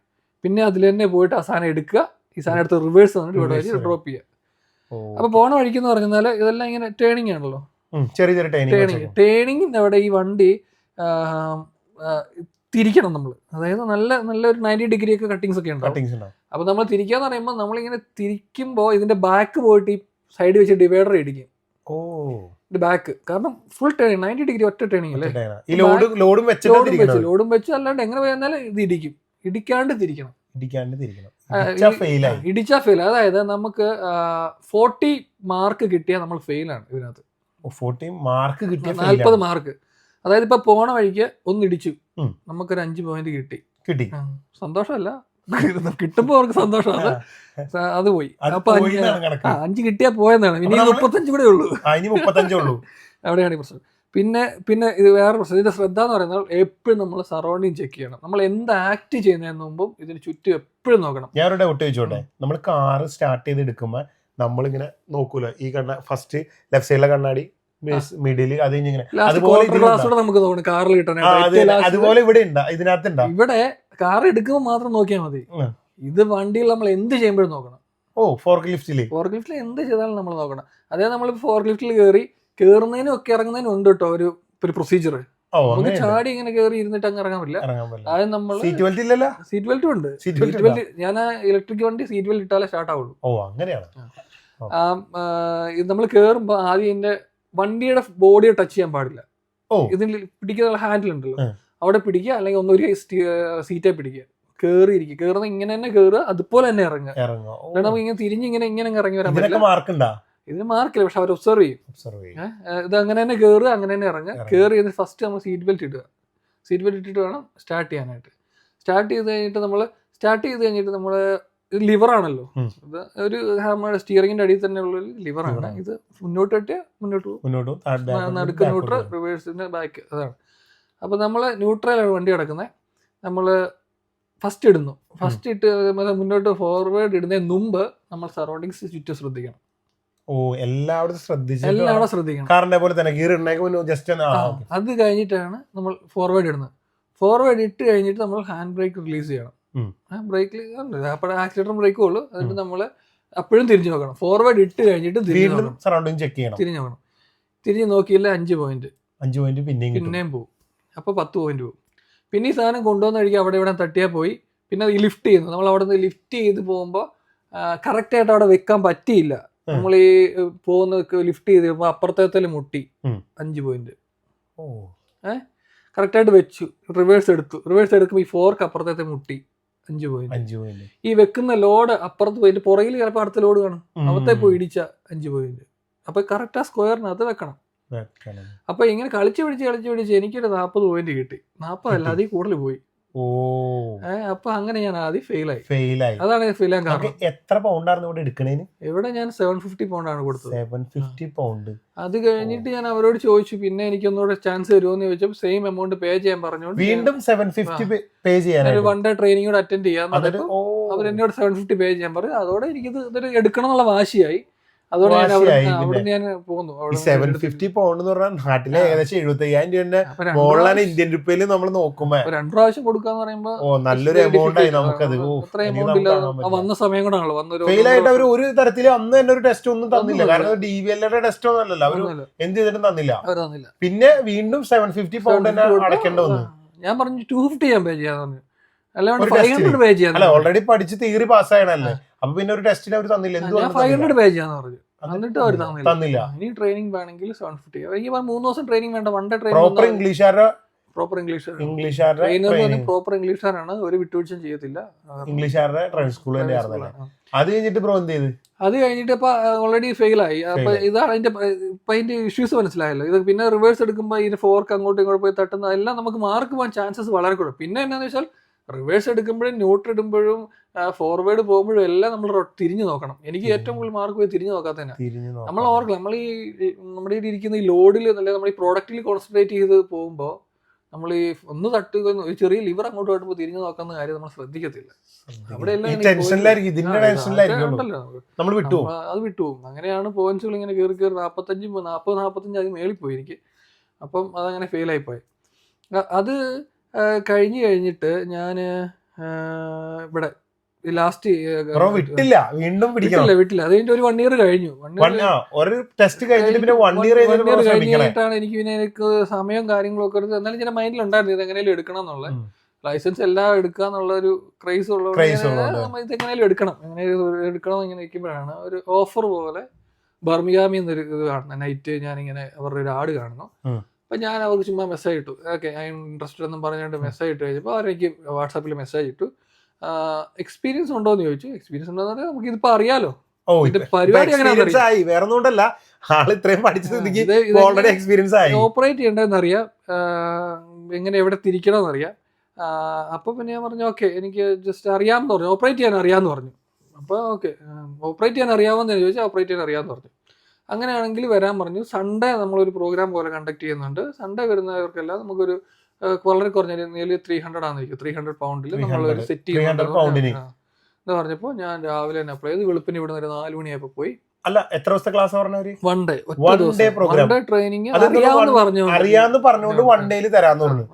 പിന്നെ അതിൽ തന്നെ പോയിട്ട് ആ സാധനം എടുക്കുക. ഈ സാധനം എടുത്ത് റിവേഴ്സ് വന്നിട്ട് ഇവിടെ വഴി ഡ്രോപ്പ് ചെയ്യുക. അപ്പൊ പോണ വഴിക്കെന്ന് പറഞ്ഞാൽ ഇതെല്ലാം ഇങ്ങനെ ടേണിംഗ് ആണല്ലോ. ടേണിംഗിന്റെ അവിടെ ഈ വണ്ടി തിരിക്കണം നമ്മൾ. അതായത് നല്ലൊരു 90 ഡിഗ്രി ഒക്കെ കട്ടിങ്സ് ഒക്കെ ഉണ്ടാവും. അപ്പൊ നമ്മൾ തിരിക്കാന്ന് പറയുമ്പോൾ നമ്മളിങ്ങനെ തിരിക്കുമ്പോൾ ഇതിന്റെ ബാക്ക് പോയിട്ട് ഈ സൈഡ് വെച്ച് ഡിവൈഡർ ഇടിക്കും. ബാക്ക് കാരണം ഫുൾ ടേണിംഗ് 90 ഡിഗ്രി ഒറ്റ ടേണിംഗ് അല്ലേ. ലോഡും വെച്ച് അല്ലാണ്ട് എങ്ങനെ പോയാൽ ഇത് ഇടിക്കും. ഇടിക്കാണ്ട് തിരിക്കണം. ഇടിച്ചാ ഫെയിൽ. അതായത് നമുക്ക് 40 മാർക്ക് കിട്ടിയാൽ നമ്മൾ ഫെയിലാണ് ഇതിനകത്ത്. 40 മാർക്ക് കിട്ടിയ 40 മാർക്ക്. അതായത് ഇപ്പൊ പോണ വഴിക്ക് ഒന്ന് ഇടിച്ചു, നമുക്കൊരു 5 പോയിന്റ് കിട്ടി. സന്തോഷമല്ല, കിട്ടുമ്പോ അവർക്ക് സന്തോഷമാണ്. അത് പോയി. അപ്പൊ 5 കിട്ടിയാ പോയെന്നാണ്. ഇനി 35 കൂടെ ഉള്ളൂ. അവിടെയാണ് ഈ പ്രശ്നം. പിന്നെ ഇത് വേറെ പ്രശ്നം. ഇതിന്റെ ശ്രദ്ധ എന്ന് പറയുന്നത് എപ്പോഴും നമ്മൾ സറൗണ്ടിങ് ചെക്ക് ചെയ്യണം. നമ്മൾ എന്ത് ആക്ട് ചെയ്യുന്നതിന് മുമ്പും ഇതിന് ചുറ്റും എപ്പോഴും നോക്കണം. ഞാനൊരു ഡൗട്ട് ചോദിച്ചോട്ടെ. നമ്മൾ കാറ് സ്റ്റാർട്ട് ചെയ്ത് എടുക്കുമ്പോൾ നമ്മളിങ്ങനെ നോക്കൂല, ഈ ഫസ്റ്റ് ലെഫ്റ്റ് സൈഡിലെ കണ്ണാടി, മിഡിൽ, അത് നമുക്ക് നോക്കണം കാറിൽ കിട്ടാനായിട്ട്. അതുപോലെ ഇവിടെ ഇതിനകത്ത് ഇവിടെ കാർ എടുക്കുമ്പോൾ മാത്രം നോക്കിയാൽ മതി. ഇത് വണ്ടിയിൽ നമ്മൾ എന്ത് ചെയ്യുമ്പോഴും നോക്കണം. ഫോർക്ക് ലിഫ്റ്റില് എന്ത് ചെയ്താലും നമ്മൾ നോക്കണം. അതായത് നമ്മൾ ഫോർക്ക് ലിഫ്റ്റിൽ കയറുന്നതിനും ഒക്കെ ഇറങ്ങുന്നതിനും ഉണ്ട് കേട്ടോ ഒരു പ്രൊസീജിയർ. നമുക്ക് ചാടി ഇങ്ങനെ കയറി ഇരുന്നിട്ട് അങ്ങ് ഇറങ്ങാൻ പറ്റില്ല. അത് നമ്മൾ സീറ്റ് ബെൽറ്റ് ഇല്ലല്ലോ. സീറ്റ് ബെൽറ്റും ഉണ്ട്. സീറ്റ് ബെൽറ്റ് ഞാൻ ഇലക്ട്രിക് വണ്ടി സീറ്റ് ബെൽറ്റ് ഇട്ടാലേ സ്റ്റാർട്ട് ആവുള്ളൂ. അങ്ങനെയാണ്. ഇത് നമ്മൾ കയറുമ്പോ ആദ്യം ഇതിന്റെ വണ്ടിയുടെ ബോഡിയെ ടച്ച് ചെയ്യാൻ പാടില്ല. ഇതിൽ പിടിക്കുന്ന ഹാൻഡിൽ ഉണ്ടല്ലോ, അവിടെ പിടിക്കുക, അല്ലെങ്കിൽ ഒന്നൊരു സീറ്റേ പിടിക്കുക. കയറുന്ന ഇങ്ങനെ തന്നെ കയറുക, അതുപോലെ തന്നെ ഇറങ്ങുക. നമുക്ക് ഇങ്ങനെ തിരിഞ്ഞ് ഇങ്ങനെ ഇറങ്ങി വരാൻ പറ്റില്ല. ഇതിന് മാർക്കില്ല, പക്ഷെ അവർ ഒബ്സർവ് ചെയ്യും. ഇത് അങ്ങനെ തന്നെ കയറുക, അങ്ങനെ തന്നെ ഇറങ്ങുക. കയറി ഫസ്റ്റ് നമ്മൾ സീറ്റ് ബെൽറ്റ് ഇടുക. സീറ്റ് ബെൽറ്റ് ഇട്ടിട്ട് വേണം സ്റ്റാർട്ട് ചെയ്യാനായിട്ട്. സ്റ്റാർട്ട് ചെയ്ത് കഴിഞ്ഞിട്ട് നമ്മൾ ഇത് ലിവറാണല്ലോ, ഇത് ഒരു നമ്മുടെ സ്റ്റിയറിംഗിന്റെ അടിയിൽ തന്നെ ഉള്ള ലിവറാണ്. ഇത് മുന്നോട്ട് ഇട്ട് മുന്നോട്ട് പോകും, നടുക്ക് ന്യൂട്രൽ, റിവേഴ്സിന്റെ ബാക്ക്, അതാണ്. അപ്പൊ നമ്മള് ന്യൂട്രലാണ് വണ്ടി കിടക്കുന്നത്. നമ്മള് ഫസ്റ്റ് ഇടുന്നു. ഫസ്റ്റ് ഇട്ട് മുന്നോട്ട് ഫോർവേഡ് ഇടുന്നതിന് മുമ്പ് നമ്മൾ സറൗണ്ടിങ്സ് ചുറ്റും ശ്രദ്ധിക്കണം. എല്ലാവരും ശ്രദ്ധിക്കണം. അത് കഴിഞ്ഞിട്ടാണ് നമ്മൾ ഫോർവേഡ് ഇടുന്നത്. ഫോർവേഡ് ഇട്ട് കഴിഞ്ഞിട്ട് നമ്മൾ ഹാൻഡ് ബ്രേക്ക് റിലീസ് ചെയ്യണം. ബ്രേക്കിൽ അപ്പോൾ ആക്സിലേറ്ററും ബ്രേക്കും ഉള്ളൂ. എന്നിട്ട് നമ്മൾ അപ്പോഴും തിരിഞ്ഞു നോക്കണം. ഫോർവേഡ് ഇട്ട് കഴിഞ്ഞിട്ട് തിരിഞ്ഞു നോക്കണം. തിരിഞ്ഞു നോക്കിയില്ല 5 പോയിന്റ് പിന്നെയും പോകും. അപ്പോൾ 10 പോയിന്റ് പോകും. പിന്നെ ഈ സാധനം കൊണ്ടുവന്ന കഴിക്കുക അവിടെ ഇവിടെ തട്ടിയാൽ പോയി. പിന്നെ അത് ലിഫ്റ്റ് ചെയ്യുന്നു. നമ്മൾ അവിടെ നിന്ന് ലിഫ്റ്റ് ചെയ്ത് പോകുമ്പോൾ കറക്റ്റായിട്ട് അവിടെ വെക്കാൻ പറ്റിയില്ല. നമ്മൾ ഈ പോകുന്ന ലിഫ്റ്റ് ചെയ്ത് കഴിയുമ്പോൾ അപ്പുറത്തേത്തിൽ മുട്ടി 5 പോയിന്റ്. കറക്റ്റായിട്ട് വെച്ചു. റിവേഴ്സ് എടുക്കുമ്പോൾ ഈ ഫോർക്ക് അപ്പുറത്തേത്തെ മുട്ടി 5 പോയിന്റ്. ഈ വെക്കുന്ന ലോഡ് അപ്പുറത്ത് പോയിട്ട് പുറകിൽ ചിലപ്പോൾ അടുത്ത ലോഡ് കാണും, അവത്തെ പോയി ഇടിച്ച 5 പോയിന്റ്. അപ്പൊ കറക്റ്റ് ആ സ്ക്വയറിനകത്ത് വെക്കണം. അപ്പൊ ഇങ്ങനെ കളിച്ച് പിടിച്ച് എനിക്കൊരു 40 പോയിന്റ് കിട്ടി. 40 അല്ല, അതിൽ കൂടുതൽ പോയി. അപ്പൊ അങ്ങനെ ഞാൻ ആദ്യം ഫെയിലായി. അതാണ് ഫെയിലാൻ കാരണം. എത്ര പൗണ്ടായിരുന്നു ഇവിടെ എടുക്കണേന്? ഇവിടെ ഞാൻ 750 പൗണ്ടാണ് കൊടുത്തത്. 750 പൗണ്ട്. അത് കഴിഞ്ഞിട്ട് ഞാൻ അവരോട് ചോദിച്ചു, പിന്നെ എനിക്കൊന്നുകൂടെ ചാൻസ് തരുമോന്ന് ചോദിച്ചപ്പോൾ സെയിം എമൗണ്ട് പേ ചെയ്യാൻ പറഞ്ഞോണ്ട് വീണ്ടും 750 പേ ചെയ്യാൻ, ഒരു 1 ഡേ ട്രെയിനിങ് കൂടെ അറ്റൻഡ് ചെയ്യാൻ അവരെന്നോട് 750 പേ ചെയ്യാൻ പറഞ്ഞു. അതോടെ എനിക്കിത് ഇതൊരു എടുക്കണം എന്നുള്ള വാശിയായി. അതോടെ ഞാൻ പോന്നു. 750 പൗണ്ട് എന്ന് പറഞ്ഞാൽ നാട്ടിലെ ഏകദേശം 75,000 രൂപ മുകളിലാണ് ഇന്ത്യൻ രൂപയിൽ നമ്മൾ നോക്കുമ്പോ. 2 പ്രാവശ്യം കൊടുക്കാന്ന് പറയുമ്പോ നല്ലൊരു എമൗണ്ട് ആയി നമുക്കത്. വന്ന സമയം കൂടാണല്ലോ വന്നൊരു ഫെയിലായിട്ട് അവർ ഒരു തരത്തില് അന്ന് തന്നെ ഒരു ടെസ്റ്റ് ഒന്നും തന്നില്ല. കാരണം DVLയുടെ ടെസ്റ്റ് ഒന്നും അല്ലല്ലോ, അവർ എന്ത് ചെയ്തിട്ടും തന്നില്ല. പിന്നെ വീണ്ടും 750 പൗണ്ട് തന്നെ അടക്കേണ്ടി വന്നു. ഞാൻ പറഞ്ഞു 250 ഞാൻ പേ ചെയ്യാന്ന് പറഞ്ഞു. അല്ലാണ്ട് 500 പേ ചെയ്യാൻ. ഓൾറെഡി പഠിച്ച് തിയറി പാസ്സായണല്ലേ, അപ്പൊ പിന്നെ ഒരു ടെസ്റ്റിന് അവർ തന്നില്ല. 500 പേ ചെയ്യാന്ന് പറഞ്ഞു. എന്നിട്ട് അവർ തന്നില്ല. ഇനി ട്രെയിനിങ് വേണമെങ്കിൽ 750. എനിക്ക് 3 ദിവസം ട്രെയിനിങ് വേണ്ട, 1 ഡേ ട്രെയിനിങ്. പ്രോപ്പർ ഇംഗ്ലീഷുകാരാണ്, ഒരു വിട്ടുവീഴ്ചയും ചെയ്യത്തില്ല. ഇംഗ്ലീഷുകാരുടെ ട്രെയിൻ സ്കൂൾ തന്നെയായിരുന്നല്ലേ. അത് കഴിഞ്ഞിട്ട് ബ്രോ എന്ത് ചെയ്ത്? അത് കഴിഞ്ഞിട്ട് ഇപ്പൊ ഓൾറെഡി ഫെയിലായി. അപ്പൊ ഇതാണ് അതിന്റെ ഇഷ്യൂസ് മനസ്സിലായല്ലോ. ഇത് പിന്നെ റിവേഴ്സ് എടുക്കുമ്പോൾ ഇതിന്റെ ഫോർക്ക് അങ്ങോട്ടും ഇങ്ങോട്ട് പോയി തട്ടുന്ന എല്ലാം നമുക്ക് മാർക്ക് പോകാൻ ചാൻസസ് വളരെ കൂടുതൽ. പിന്നെ എന്താണെന്ന് വെച്ചാൽ റിവേഴ്സ് എടുക്കുമ്പോഴും ന്യൂട്രൽ ഇടുമ്പോഴും ഫോർവേഡ് പോകുമ്പോഴും എല്ലാം നമ്മൾ തിരിഞ്ഞു നോക്കണം. എനിക്ക് ഏറ്റവും കൂടുതൽ മാർക്ക് പോയി തിരിഞ്ഞു നോക്കാത്തന്നെ. നമ്മൾ ഓർക്കണം, നമ്മൾ ഈ നമ്മുടെ ഇരിക്കുന്ന ഈ ലോഡിൽ നല്ല നമ്മൾ ഈ പ്രോഡക്റ്റിൽ കോൺസെൻട്രേറ്റ് ചെയ്ത് പോകുമ്പോൾ നമ്മൾ ഈ ഒന്ന് തട്ടുക, ഒരു ചെറിയ ലിവർ അങ്ങോട്ട് പോയിട്ടുമ്പോൾ തിരിഞ്ഞു നോക്കുന്ന കാര്യം നമ്മൾ ശ്രദ്ധിക്കത്തില്ല. അവിടെ എല്ലാം അത് വിട്ടുപോകും. അങ്ങനെയാണ് പോയിന്റ്സുകൾ ഇങ്ങനെ കയറി 45 അത് മേളിൽ പോയി എനിക്ക്. അപ്പം അതങ്ങനെ ഫെയിലായി പോയി. അത് കഴിഞ്ഞിട്ട് ഞാൻ ഇവിടെ ലാസ്റ്റ് വിട്ടില്ല, അത് കഴിഞ്ഞിട്ട് ഒരു 1 ഇയർ കഴിഞ്ഞു. കഴിഞ്ഞിട്ടാണ് എനിക്ക് പിന്നെ എനിക്ക് സമയവും കാര്യങ്ങളും ഒക്കെ എടുത്ത്. എന്നാലും ഞാൻ മൈൻഡിൽ ഉണ്ടായിരുന്നു ഇത് എങ്ങനെയും എടുക്കണം എന്നുള്ള. ലൈസൻസ് എല്ലാം എടുക്കുക എന്നുള്ള ഒരു ക്രൈസ് ഉള്ളത് ഇതെങ്ങനെയും എടുക്കണം ഇങ്ങനെ ഇരിക്കുമ്പോഴാണ് ഒരു ഓഫർ പോലെ ബർമിംഗാമിൽ നിന്നൊരു ഇത് കാണുന്നത്. നൈറ്റ് ഞാനിങ്ങനെ അവരുടെ ഒരു ആഡ് കാണുന്നു. അപ്പം ഞാൻ അവർക്ക് ചുമ്മാ മെസ്സേജ് ഇട്ടു, ഓക്കെ ഐ എം ഇൻട്രസ്റ്റഡ് എന്നും പറഞ്ഞുകൊണ്ട് മെസ്സേജ് ഇട്ട് കഴിഞ്ഞപ്പോൾ അവരെനിക്ക് വാട്സാപ്പിൽ മെസ്സേജ് ഇട്ടു. എക്സ്പീരിയൻസ് ഉണ്ടോ എന്ന് ചോദിച്ചു. എക്സ്പീരിയൻസ് ഉണ്ടോ എന്ന് പറഞ്ഞാൽ നമുക്ക് ഇതിപ്പോൾ അറിയാലോ, പരിപാടി ഓപ്പറേറ്റ് ചെയ്യേണ്ടതെന്ന് അറിയാം, എങ്ങനെ എവിടെ തിരിക്കണമെന്ന് അറിയാം. അപ്പോൾ പിന്നെ ഞാൻ പറഞ്ഞു ഓക്കെ എനിക്ക് ജസ്റ്റ് അറിയാമെന്ന് പറഞ്ഞു, ഓപ്പറേറ്റ് ചെയ്യാൻ അറിയാമെന്ന് പറഞ്ഞു. അപ്പോൾ ഓക്കെ ഓപ്പറേറ്റ് ചെയ്യാൻ അറിയാമെന്ന് ചോദിച്ചാൽ ഓപ്പറേറ്റ് ചെയ്യാൻ അറിയാമെന്ന് പറഞ്ഞു. അങ്ങനെയാണെങ്കിൽ വരാൻ പറഞ്ഞു. സൺഡേ നമ്മളൊരു പ്രോഗ്രാം പോലെ കണ്ടക്ട് ചെയ്യുന്നുണ്ട്. സൺഡേ വരുന്നവർക്കെല്ലാം നമുക്കൊരു വളരെ കുറഞ്ഞ 300 ആണെന്നിരിക്കും, 300 പൗണ്ടിൽ നമ്മളൊരു സെറ്റ് ചെയ്യുന്നുണ്ട് എന്ന് പറഞ്ഞപ്പോൾ ഞാൻ രാവിലെ തന്നെ അപ്ലൈ ചെയ്ത് വെളുപ്പിന് ഇവിടെ നിന്ന് 4 മണിയായപ്പോൾ പോയി. അല്ല എത്ര ദിവസത്തെ ക്ലാസ് പറഞ്ഞവര്? വൺ ഡേ പ്രോഗ്രാം ട്രെയിനിങ് അറിയാന്ന് പറഞ്ഞുകൊണ്ട് വൺ ഡേയിൽ തരാന്ന് പറഞ്ഞു.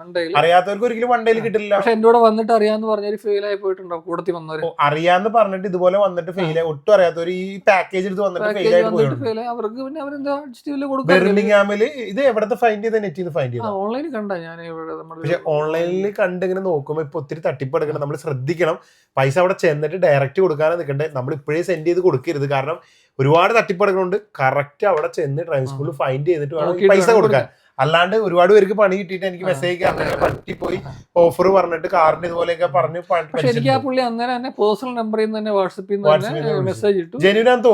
അറിയാത്തവർക്ക് ഒരിക്കലും വൺ ഡേയിൽ കിട്ടില്ല. പക്ഷെ എന്റെ കൂടെ വന്നിട്ട് അറിയാന്ന് പറഞ്ഞവര് ഫെയിൽ ആയി പോയിട്ടുണ്ടോ കൂടത്തി വന്നവര്? അറിയാന്ന് പറഞ്ഞിട്ട് ഇതുപോലെ വന്നിട്ട് ഫെയിൽ ആയി, ഒട്ടും അറിയാത്തവർ ഈ പാക്കേജ് എടുത്ത് വന്നിട്ട് ഫെയിൽ ആയിട്ട് പോയിട്ടുണ്ട്. അവർക്ക് പിന്നെ അവരെന്താ ബെർമിംഗ്ഹാമില്. ഇത് എവിടത്തെ ഫൈൻഡ് ചെയ്ത? നെറ്റിൽ നിന്ന് ഫൈൻഡ് ചെയ്ത? ഓൺലൈനിൽ കണ്ട ഞാൻ. പക്ഷെ ഓൺലൈനിൽ കണ്ട് ഇങ്ങനെ നോക്കുമ്പോൾ ഇപ്പൊ ഒത്തിരി തട്ടിപ്പ് എടുക്കണം. നമ്മൾ ശ്രദ്ധിക്കണം. പൈസ അവിടെ ചെന്നിട്ട് ഡയറക്റ്റ് കൊടുക്കാനേ നിൽക്കണ്ടേ. നമ്മൾ ഇപ്പോഴേ സെൻഡ് ചെയ്ത് കൊടുക്കരുത്. കാരണം ഒരുപാട് തട്ടിപ്പെടുന്നുണ്ട്. കറക്റ്റ് അവിടെ ചെന്ന് ഡ്രൈവിംഗ് സ്കൂളിൽ ഫൈൻഡ് ചെയ്തിട്ട് വേണം പൈസ കൊടുക്കാൻ. അല്ലാണ്ട് ഒരുപാട് പേർക്ക് പണി കിട്ടിയിട്ട് എനിക്ക് മെസ്സേജ് പറ്റിപ്പോയി ഓഫർ പറഞ്ഞിട്ട് കാറിന്റെ ഇതുപോലെയൊക്കെ പറഞ്ഞു. എനിക്ക് ആ പുള്ളി അന്നേരം തന്നെ പേഴ്സണൽ നമ്പറിൽ നിന്ന് തന്നെ വാട്സപ്പിൽ നിന്ന് മെസ്സേജ് ഇട്ടു. ജെന്യൂനാന്ന്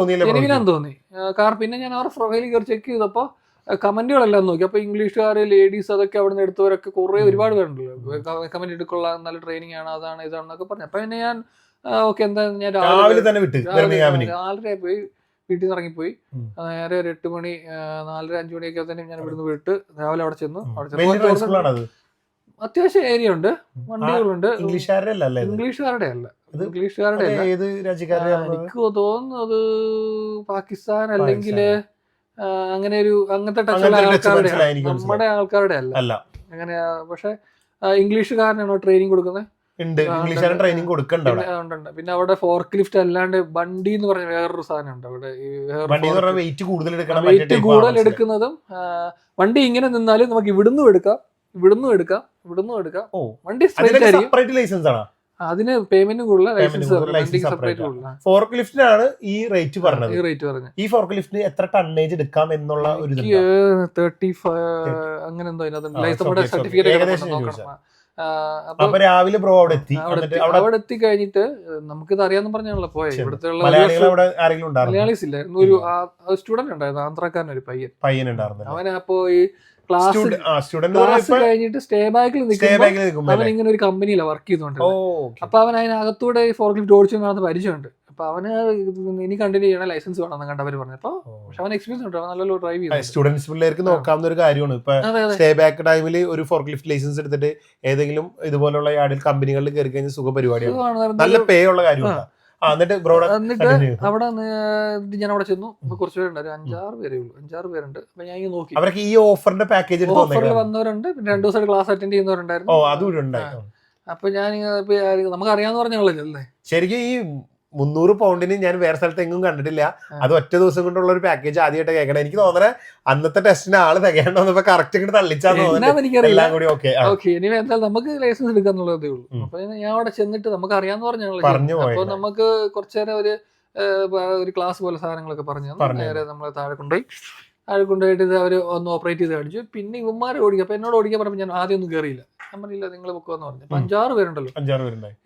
തോന്നി. കാരണം പിന്നെ ഞാൻ അവരുടെ പ്രൊഫൈലിൽ കയറി ചെക്ക് ചെയ്തപ്പോ കമന്റുകളെല്ലാം നോക്കി. അപ്പൊ ഇംഗ്ലീഷുകാർ, ലേഡീസ്, അതൊക്കെ അവിടെ നിന്ന് എടുത്തവരൊക്കെ കുറെ ഒരുപാട് പേരുണ്ടല്ലോ. കമന്റ് എടുക്കുള്ള നല്ല ട്രെയിനിങ് ആണ്, അതാണ് ഇതാണെന്നൊക്കെ പറഞ്ഞു. അപ്പൊ പിന്നെ ഞാൻ ഓക്കെ എന്താ ഞാൻ രാവിലെ തന്നെ വിട്ട് 4:30 പോയി വീട്ടിൽ നിന്ന് ഇറങ്ങിപ്പോയി. നേരെ ഒരു 8 മണി 4:30 5 മണിയൊക്കെ തന്നെ ഞാൻ ഇവിടുന്ന് വിട്ട് രാവിലെ അവിടെ ചെന്നു. അത്യാവശ്യം ഏരിയ ഉണ്ട്, വണ്ടികളുണ്ട്. ഇംഗ്ലീഷുകാരുടെ അല്ല, ഇംഗ്ലീഷുകാരുടെ എനിക്ക് തോന്നുന്നത് പാകിസ്ഥാൻ അല്ലെങ്കിൽ അങ്ങനെ ഒരു അങ്ങനത്തെ ടച്ചുള്ള ആൾക്കാരുടെ, നമ്മുടെ ആൾക്കാരുടെ അല്ല അങ്ങനെ. പക്ഷെ ഇംഗ്ലീഷുകാരനാണോ ട്രെയിനിങ് കൊടുക്കുന്നത്? ട്രെയിനിങ് ഉണ്ട്. പിന്നെ അവിടെ ഫോർക്ക് ലിഫ്റ്റ് അല്ലാണ്ട് വണ്ടി എന്ന് പറഞ്ഞ വേറൊരു സാധനം ഉണ്ട് അവിടെ. വെയിറ്റ് കൂടുതൽ എടുക്കുന്നതും വണ്ടി ഇങ്ങനെ നിന്നാലും നമുക്ക് ഇവിടുന്നും എടുക്കാം. വണ്ടി ലൈസൻസ് ആണ്. അതിന് പേയ്മെന്റ് കൂടുതൽ, ലൈസൻസ് സെപ്പറേറ്റ് കൂടുതൽ. ഫോർക്ക് ലിഫ്റ്റിനാണ് ഈ റേറ്റ് പറഞ്ഞത്. ഈ ഫോർക്ക് ലിഫ്റ്റിന് എത്ര ടണ്ണേജ് എടുക്കാം എന്നുള്ള ഒരു 35 അങ്ങനെ എന്തോ അതിനകത്ത് സർട്ടിഫിക്കറ്റ്. അപ്പൊ രാവിലെ ബ്രോ അവിടെ എത്തി കഴിഞ്ഞിട്ട് നമുക്കിത് അറിയാന്ന് പറഞ്ഞാണല്ലോ പോയത്. ഇവിടുത്തെ മലയാളീസ് ഇല്ലായിരുന്നു. ഒരു സ്റ്റുഡന്റ് ഉണ്ടായിരുന്നു, ആന്ധ്രാക്കാരൻ ഒരു പയ്യൻ ഉണ്ടായിരുന്നു. അവനപ്പോ ഈ ക്ലാസ് കഴിഞ്ഞിട്ട് സ്റ്റേ ബാക്കിൽ നിൽക്കുമ്പോൾ അവൻ ഇങ്ങനെ ഒരു കമ്പനിയിലാണ് വർക്ക് ചെയ്തോണ്ട്. അപ്പൊ അവൻ അതിനകത്തൂടെ ഫോർക്ക് ലിഫ്റ്റ് ഓടിച്ചു കാണുന്ന പരിചയമുണ്ട്. അപ്പൊ അവന് ഇനി കണ്ടിന്യൂ ചെയ്യണ ലൈസൻസ് വേണമെന്ന് കണ്ടവര് പറഞ്ഞപ്പോ. പക്ഷെ അവൻ എക്സ്പീരിയൻസ് ഉണ്ട്, നല്ലല്ലോ ഡ്രൈവ് ചെയ്തു. സ്റ്റുഡൻസ് പിള്ളേർക്ക് നോക്കാവുന്ന ഒരു കാര്യമാണ്. ഇപ്പൊ സ്റ്റേ ബാക്ക് ടൈമിൽ ഒരു ഫോർക്ക് ലിഫ്റ്റ് ലൈസൻസ് എടുത്തിട്ട് ഏതെങ്കിലും ഇതുപോലുള്ള യാർഡിൽ കമ്പനികളിൽ കയറി കഴിഞ്ഞാൽ സുഖ പരിപാടിയാണ്, നല്ല പേ ഉള്ള കാര്യമാണ്. എന്നിട്ട് അവിടെ ഞാൻ അവിടെ ചെന്നു. കുറച്ച് പേരുണ്ട്, ഒരു 5-6 പേരുണ്ട്. അപ്പൊ ഞാൻ നോക്കി അവർക്ക് ഈ ഓഫറിന്റെ പാക്കേജ് ഓഫറിൽ വന്നവരുണ്ട്. പിന്നെ 2 ദിവസമായിട്ട് ക്ലാസ് അറ്റൻഡ് ചെയ്യുന്നവരുണ്ടായിരുന്നു. അപ്പൊ ഞാൻ നമുക്ക് അറിയാന്ന് പറഞ്ഞല്ലേ ശരിക്കും ഈ 300 പൗണ്ടിന് ഞാൻ വേറെ സ്ഥലത്ത് എങ്ങും കണ്ടിട്ടില്ല. അത് ഒറ്റ ദിവസം കൊണ്ടുള്ള ഒരു പാക്കേജ് ആദ്യമായിട്ട് കേൾക്കണം. എനിക്ക് തോന്നണേ അന്നത്തെ ടെസ്റ്റിന് ആള് തികയണ്ടോ കറക്റ്റ് ഇങ്ങോട്ട് തള്ളിച്ചാന്ന് എന്തായാലും നമുക്ക് ലൈസൻസ് എടുക്കാന്നുള്ളതേ ഉള്ളൂ. അപ്പൊ ഞാൻ അവിടെ ചെന്നിട്ട് നമുക്ക് അറിയാന്ന് പറഞ്ഞാൽ അപ്പൊ നമുക്ക് കുറച്ചേരം ഒരു ക്ലാസ് പോലെ സാധനങ്ങളൊക്കെ പറഞ്ഞു നേരെ നമ്മളെ താഴെ കൊണ്ടുപോയിട്ട് ഇത് അവർ ഒന്ന് ഓപ്പറേറ്റ് ചെയ്ത് കാണിച്ചു. പിന്നെ ഇവന്മാരെ ഓടിക്കുക. അപ്പൊ എന്നോട് ഓടിക്കാൻ പറഞ്ഞപ്പോൾ ഞാൻ ആദ്യം ഒന്നും കയറിയില്ല. ഞാൻ പറഞ്ഞില്ല നിങ്ങൾ പൊക്കോന്ന് പറഞ്ഞു. അപ്പൊ 5-6 പേരുണ്ടല്ലോ.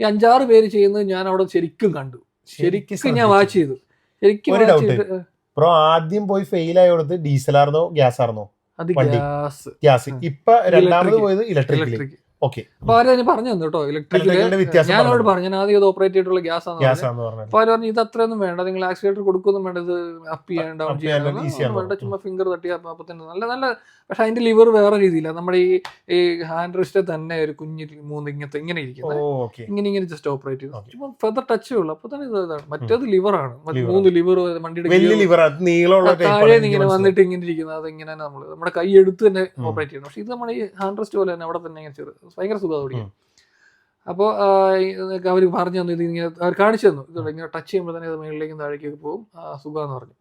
ഈ 5-6 പേര് ചെയ്യുന്നത് ഞാൻ അവിടെ ശരിക്കും കണ്ടു. ശരിക്കും ഞാൻ വാച്ച് ചെയ്തു. ബ്രോ ആദ്യം പോയി ഫെയിൽ ആയി കൊടുത്ത് ഡീസൽ ആർന്നോ ഗ്യാസ് ആർന്നോ? അത് ഗ്യാസ്. ഇപ്പൊ രണ്ടാമത് പോയത് ഇലക്ട്രിക്. അപ്പൊ അവര് പറഞ്ഞു തന്നു കേട്ടോ ഇലക്ട്രിക്കിന്റെ. ഞാൻ അവരോട് പറഞ്ഞു ഞാൻ ആദ്യം ഇത് ഓപ്പറേറ്റ് ചെയ്തിട്ടുള്ള ഗ്യാസ് ആണെന്ന് പറഞ്ഞു. അപ്പൊ അവര് പറഞ്ഞു ഇത് അത്രയൊന്നും വേണ്ട, നിങ്ങൾ ആക്സിലേറ്റർ കൊടുക്കൊന്നും വേണ്ട, ഇത് അപ്പ് ചെയ്യാൻ ഡൗൺ ചെയ്യാൻ വേണ്ട, ചുമ്മാ ഫിംഗർ തട്ടി അപ്പൊ തന്നെ നല്ല. പക്ഷെ അതിന്റെ ലിവർ വേറെ രീതിയില്ല. നമ്മുടെ ഈ ഹാൻഡ് റിസ്റ്റ് തന്നെ ഒരു കുഞ്ഞ് 3 ഇങ്ങനെ ഇരിക്കുന്നത്, ഇങ്ങനെ ജസ്റ്റ് ഓപ്പറേറ്റ് ചെയ്തു. ചുമ്മാ ഫെദർ ടച്ചേ ഉള്ളൂ. അപ്പൊ തന്നെ ഇതാണ്. മറ്റേത് ലിവറാണ്, 3 ലിവർ വണ്ടിയുടെ താഴെ ഇങ്ങനെ വന്നിട്ട് ഇങ്ങനെ ഇരിക്കുന്നത്. അതിങ്ങനെ നമ്മുടെ കൈ എടുത്ത് തന്നെ ഓപ്പറേറ്റ് ചെയ്യണം. പക്ഷെ ഇത് നമ്മുടെ ഈ ഹാൻഡ് റെസ്റ്റ് പോലെ തന്നെ അവിടെ തന്നെ ഇങ്ങനെ ചെറു ഭയങ്കര സുഖം ഓടിക്കും. അപ്പോൾ അവർ പറഞ്ഞു തന്നു, ഇത് ഇങ്ങനെ അവർ കാണിച്ചു തന്നു, ഇതുകൊണ്ട് ഇങ്ങനെ ടച്ച് ചെയ്യുമ്പോൾ തന്നെ ഇത് മുകളിലേക്കും താഴേക്കൊക്കെ പോകും, സുഖമെന്ന് പറഞ്ഞു.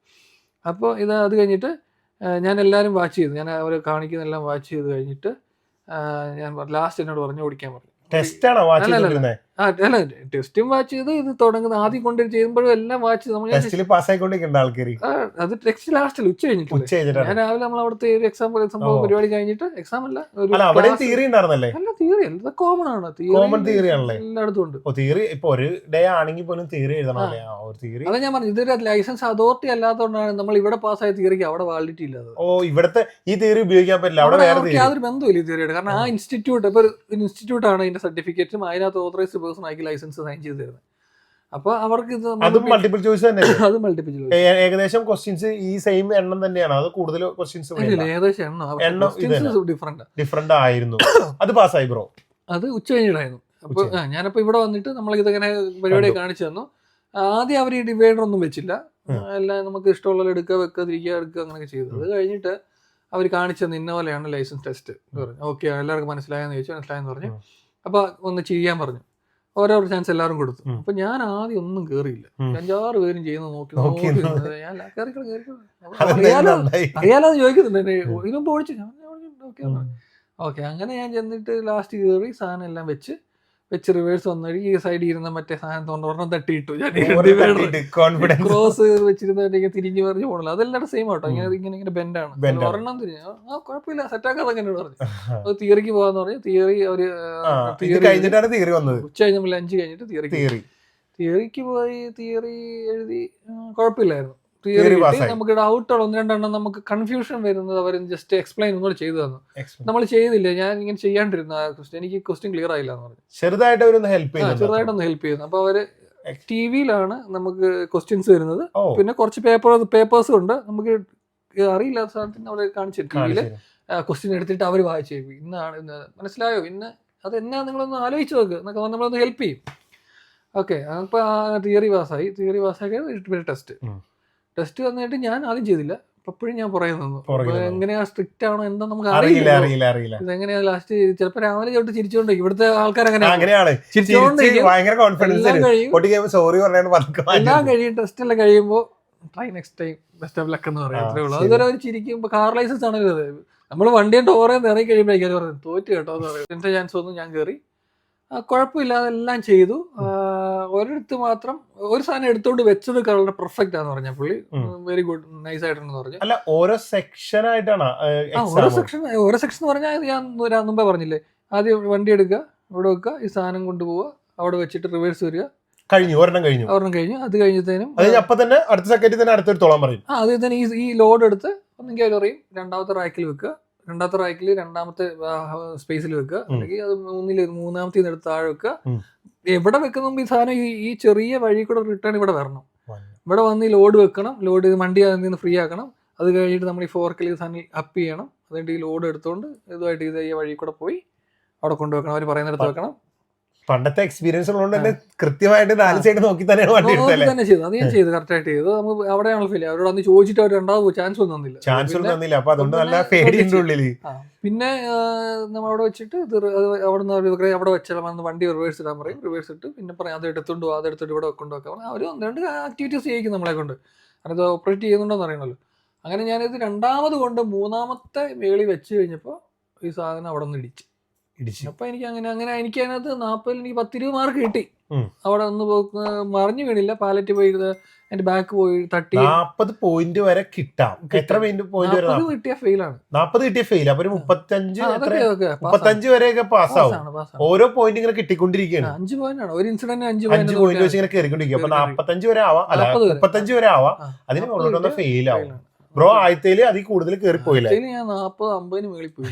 അപ്പോൾ അത് കഴിഞ്ഞിട്ട് ഞാൻ എല്ലാവരും വാച്ച് ചെയ്തു. ഞാൻ അവർ കാണിക്കുന്നതെല്ലാം വാച്ച് ചെയ്ത് കഴിഞ്ഞിട്ട് ഞാൻ ലാസ്റ്റ് എന്നോട് പറഞ്ഞു ഓടിക്കാൻ പറഞ്ഞു. അല്ല ടെസ്റ്റും വാച്ച് ചെയ്ത് ഇത് തുടങ്ങുന്ന ആദ്യം കൊണ്ട് ചെയ്യുമ്പോഴും എല്ലാം വാച്ച് അത് ടെസ്റ്റ് ലാസ്റ്റിൽ ഉച്ച കഴിഞ്ഞിട്ട് ഞാൻ രാവിലെ നമ്മൾ അവിടുത്തെ ഒരു എക്സാം സംഭവം പരിപാടി കഴിഞ്ഞിട്ട് എക്സാം അല്ല തിയറി അല്ല കോമൺ ആണ്. എല്ലായിടത്തും ഉണ്ട്. അതാ ഞാൻ പറഞ്ഞു, ഇതൊരു ലൈസൻസ് അതോറിറ്റി അല്ലാത്തതുകൊണ്ടാണ് നമ്മൾ ഇവിടെ പാസ്സായ തിയറിക്ക് അവിടെ വാലിഡിറ്റി ഇല്ലാതെ. ഇവിടുത്തെ ഈ തിയറി ഉപയോഗിക്കാൻ പറ്റില്ല, യാതൊരു ബന്ധമില്ല ഈ തിയറിയുടെ. കാരണം ആ ഇൻസ്റ്റിറ്റ്യൂട്ട് ഇപ്പൊ ഇൻസ്റ്റിറ്റ്യൂട്ട് ആണ് ഇതിന്റെ സർട്ടിഫിക്കറ്റും അതിനകത്ത് ഓതറൈസ്ഡ് പേഴ്സൺ ആക്കി ലൈസൻസ് സൈൻ ചെയ്ത് തരുന്നത്. അപ്പൊ അവർക്ക് ഇത് മൾട്ടിപ്പിൾ ചോയ്സ് തന്നെ. അത് മൾട്ടിപ്പിൾ ചോയ്സ്. ഏകദേശം ക്വസ്റ്റ്യൻസ് ഈ സെയിം എണ്ണം തന്നെയാണ്, അത് കൂടുതൽ ക്വസ്റ്റ്യൻസ് ഡിഫറെന്റ് ആയിരുന്നു. അത് പാസ്സായി ബ്രോ. അത് ഉച്ച കഴിഞ്ഞിട്ടായിരുന്നു. അപ്പൊ ഞാനപ്പോ ഇവിടെ വന്നിട്ട് നമ്മൾ ഇതങ്ങനെ പരിപാടി കാണിച്ചു തന്നു. ആദ്യം അവർ ഈ ഡിവൈഡർ ഒന്നും വെച്ചില്ല, എല്ലാം നമുക്ക് ഇഷ്ടമുള്ള എടുക്കുക വെക്കുക തിരിക്കുക എടുക്കുക അങ്ങനെയൊക്കെ ചെയ്തു. അത് കഴിഞ്ഞിട്ട് അവർ കാണിച്ചത് ഇന്ന പോലെയാണ് ലൈസൻസ് ടെസ്റ്റ് പറഞ്ഞു. ഓക്കെ, എല്ലാവർക്കും മനസ്സിലായെന്ന് ചോദിച്ചു. മനസ്സിലായെന്ന് പറഞ്ഞു. അപ്പൊ ഒന്ന് ചെയ്യാൻ പറഞ്ഞു. ഓരോ ചാൻസ് എല്ലാവരും കൊടുത്തു. അപ്പൊ ഞാൻ ആദ്യം ഒന്നും കേറിയില്ല. 5-6 പേരും ചെയ്യുന്നത് നോക്കി ഞാൻ അറിയാലോ ചോദിക്കുന്നുണ്ട്. ഇതിനും ഓടിച്ചു. ഓക്കെ, അങ്ങനെ ഞാൻ ചെന്നിട്ട് ലാസ്റ്റ് കയറി സാധനം എല്ലാം വെച്ച് റിവേഴ്സ് വന്നു. ഈ സൈഡിൽ ഇരുന്ന മറ്റേ സാധനം ഒരെണ്ണം തട്ടിയിട്ടു. ക്രോസ് വെച്ചിരുന്ന തിരിഞ്ഞു പറഞ്ഞു പോകണല്ലോ. അതെല്ലാം സെയിം ആട്ടോ. ഇങ്ങനെ ബെൻഡാണ്. ഒരെണ്ണം തിരിഞ്ഞു. കുഴപ്പമില്ല, സെറ്റാക്കാതെ അങ്ങനെ പറഞ്ഞു. അത് തിയറിക്ക് പോകാന്ന് പറഞ്ഞു. തിയറി അവര് ഉച്ച കഴിഞ്ഞ ലഞ്ച് കഴിഞ്ഞിട്ട് തിയറിക്ക് പോയി. തിയറി എഴുതി, കുഴപ്പമില്ലായിരുന്നു. തിയറി നമുക്ക് ഡൗട്ടുകൾ 1-2 നമുക്ക് കൺഫ്യൂഷൻ വരുന്നത് അവർ ജസ്റ്റ് എക്സ്പ്ലെയിൻ ഒന്നുകൂടെ ചെയ്തു തന്നു. നമ്മൾ ചെയ്തില്ല, ഞാൻ ഇങ്ങനെ ചെയ്യാണ്ടിരുന്ന ക്വസ്റ്റ്യൻ, എനിക്ക് ക്വസ്റ്റ്യൻ ക്ലിയർ ആയില്ല എന്ന് പറഞ്ഞു. ചെറുതായിട്ടൊന്ന് ഹെൽപ്പ് ചെയ്യുന്നു. അപ്പൊ അവര് ടിവിയിലാണ് നമുക്ക് ക്വസ്റ്റ്യൻസ് വരുന്നത്. പിന്നെ കുറച്ച് പേപ്പേഴ്സും ഉണ്ട്. നമുക്ക് അറിയില്ലാത്ത സാധനത്തിന് അവര് കാണിച്ചു ടിവിയില് ക്വസ്റ്റ്യൻ എടുത്തിട്ട് അവർ വായിച്ചു. ഇന്നാണ് മനസ്സിലായോ, ഇന്ന് അത് എന്നാ നിങ്ങളൊന്ന് ആലോചിച്ച് നോക്ക് എന്നൊക്കെ നമ്മളൊന്ന് ഹെൽപ്പ് ചെയ്യും. ഓക്കെ, അപ്പൊ തിയറി പാസ്സായി. ടെസ്റ്റ് വന്നിട്ട് ഞാൻ ആദ്യം ചെയ്തില്ല. അപ്പോഴും ഞാൻ പുറകെ നിന്നു. എങ്ങനെയാ സ്ട്രിക്റ്റ് ആണോ എന്താ നമുക്ക് അറിയില്ല. ഇതെങ്ങനെയാ ലാസ്റ്റ് ചിലപ്പോ രാവിലെ തൊട്ട് ചിരിച്ചോണ്ടിരിക്കും. ഇവിടുത്തെ ആൾക്കാർ അങ്ങനെയാണ്, എല്ലാം കഴിയും. ടെസ്റ്റ് എല്ലാം കഴിയുമ്പോ try next time best of luck എന്ന് പറയാം. അത്രേ ഉള്ളൂ. അതുവരെ അവർ ചിരിക്കുമ്പോ കാർ ലൈസൻസ് ആണല്ലോ നമ്മൾ വണ്ടിയുടെ ഓരോ ഇറങ്ങി കഴിയുമ്പോഴേക്കും പറഞ്ഞു തോറ്റ് കേട്ടോ എന്ന് പറയും. എന്റെ ചാൻസ് വന്നു, ഞാൻ കയറി. കുഴപ്പമില്ലാതെ എല്ലാം ചെയ്തു. ഒരിടത്ത് മാത്രം ഒരു സാധനം എടുത്തോണ്ട് വെച്ചത് വളരെ പെർഫെക്റ്റ് ആണെന്ന് പറഞ്ഞ പുള്ളി. വെരി ഗുഡ്, നൈസ് ആയിട്ടുണ്ടെന്ന് പറഞ്ഞു. അല്ല, ഓരോ സെക്ഷൻ ആയിട്ടാണ്. ഓരോ സെക്ഷൻ എന്ന് പറഞ്ഞാൽ ഞാൻ മുമ്പേ പറഞ്ഞില്ലേ, ആദ്യം വണ്ടി എടുക്കുക, ഇവിടെ വെക്കുക, ഈ സാധനം കൊണ്ടുപോവുക, അവിടെ വെച്ചിട്ട് റിവേഴ്സ് വരിക. ഒരെണ്ണം കഴിഞ്ഞു. അത് കഴിഞ്ഞത്തേനും അടുത്ത സെക്കൻഡിൽ തന്നെ അടുത്തൊരു തോളം പറയും. അത് തന്നെ ഈ ലോഡ് എടുത്ത് ഒന്നെങ്കിൽ അതിലറിയും രണ്ടാമത്തെ റാക്കിൽ വെക്കുക. രണ്ടാമത്തെ റാക്കിൽ രണ്ടാമത്തെ സ്പേസിൽ വെക്കുക. അല്ലെങ്കിൽ അത് മൂന്നാമത്തെ എടുത്ത് താഴെ വെക്കുക. എവിടെ വെക്കുന്ന ഈ സാധനം ഈ ചെറിയ വഴി കൂടെ റിട്ടേൺ ഇവിടെ വരണം. ഇവിടെ വന്ന് ഈ ലോഡ് വെക്കണം. ലോഡ് വണ്ടി അതിൽ നിന്ന് ഫ്രീ ആക്കണം. അത് കഴിഞ്ഞിട്ട് നമ്മൾ ഈ ഫോർക്കിൽ സാധനം അപ്പ് ചെയ്യണം. അതുകൊണ്ട് ഈ ലോഡ് എടുത്തുകൊണ്ട് ഇതുമായിട്ട് ഇത് ഈ വഴി കൂടെ പോയി അവിടെ കൊണ്ടുവെക്കണം. അവർ പറയുന്നിടത്ത് വെക്കണം. പണ്ടത്തെ എക്സ്പീരിയൻസ് ഉള്ളതുകൊണ്ട് തന്നെ കൃത്യമായിട്ട് 4 സൈഡ് നോക്കി തന്നെയാണ് വണ്ടി തന്നെ ചെയ്തു. അത് ഞാൻ ചെയ്തു, കറക്റ്റായിട്ട് ചെയ്തു. നമുക്ക് അവിടെയാണല്ലോ ഫീൽ. അവരോട് അന്ന് ചോദിച്ചിട്ട് അവർ രണ്ടാമത് ചാൻസ് ഒന്നും തന്നില്ല. അപ്പൊ അതുകൊണ്ട് നല്ല പേടിയുണ്ട് ഉള്ളില്. പിന്നെ നമ്മൾ അവിടെ വെച്ചിട്ട് അവിടെ വെച്ചാൽ വണ്ടി റിവേഴ്സ് ഇടാൻ പറയും. റിവേഴ്സ് ഇട്ട് പിന്നെ പറയും അത് എടുത്തോണ്ട് ഇവിടെ കൊണ്ടുവെക്കാം. അവർ 1-2 ആക്ടിവിറ്റീസ് ചെയ്യിക്കും നമ്മളെ കൊണ്ട്. അത് ഓപ്പറേറ്റ് ചെയ്യുന്നുണ്ടോന്ന് അറിയണല്ലോ. അങ്ങനെ ഞാനിത് രണ്ടാമത് കൊണ്ട് മൂന്നാമത്തെ മേളിൽ വെച്ച് കഴിഞ്ഞപ്പോൾ ഈ സാധനം അവിടെ നിന്ന് ഇടിച്ചു. അപ്പൊ എനിക്ക് എനിക്ക് അതിനകത്ത് 40 എനിക്ക് 10-20 മാർക്ക് കിട്ടി. അവിടെ ഒന്ന് മറിഞ്ഞു വീണില്ല. പാലറ്റ് പോയി എന്റെ ബാക്ക് പോയി തട്ടി. 40 പോയിന്റ് വരെ കിട്ടാം. എത്ര പോയിന്റ് വരെ കിട്ടിയ ഫെയിലാണ്. 40 കിട്ടിയ ഫെയിൽ. അപ്പൊ 35 വരെയൊക്കെ പാസ്സാവും. ഓരോ പോയിന്റ് ഇങ്ങനെ കിട്ടിക്കൊണ്ടിരിക്കുകയാണ്. 5 പോയിന്റ് ആണ് ഒരു ഇൻസിഡന്റ്. 5 പോയിന്റ് വെച്ച് ഇങ്ങനെ കയറിക്കൊണ്ടിരിക്കും. അപ്പൊ 45 വരെ ആവാം, അല്ല 35 വരെ ആവാം. അതിന് മുകളിലൊന്ന് ഫെയിൽ ആവും. ബ്രോ ആദ്യത്തേല് അതിൽ കൂടുതൽ കയറിപ്പോയില്ല. ഞാൻ 40-50 മേളിൽ പോയി.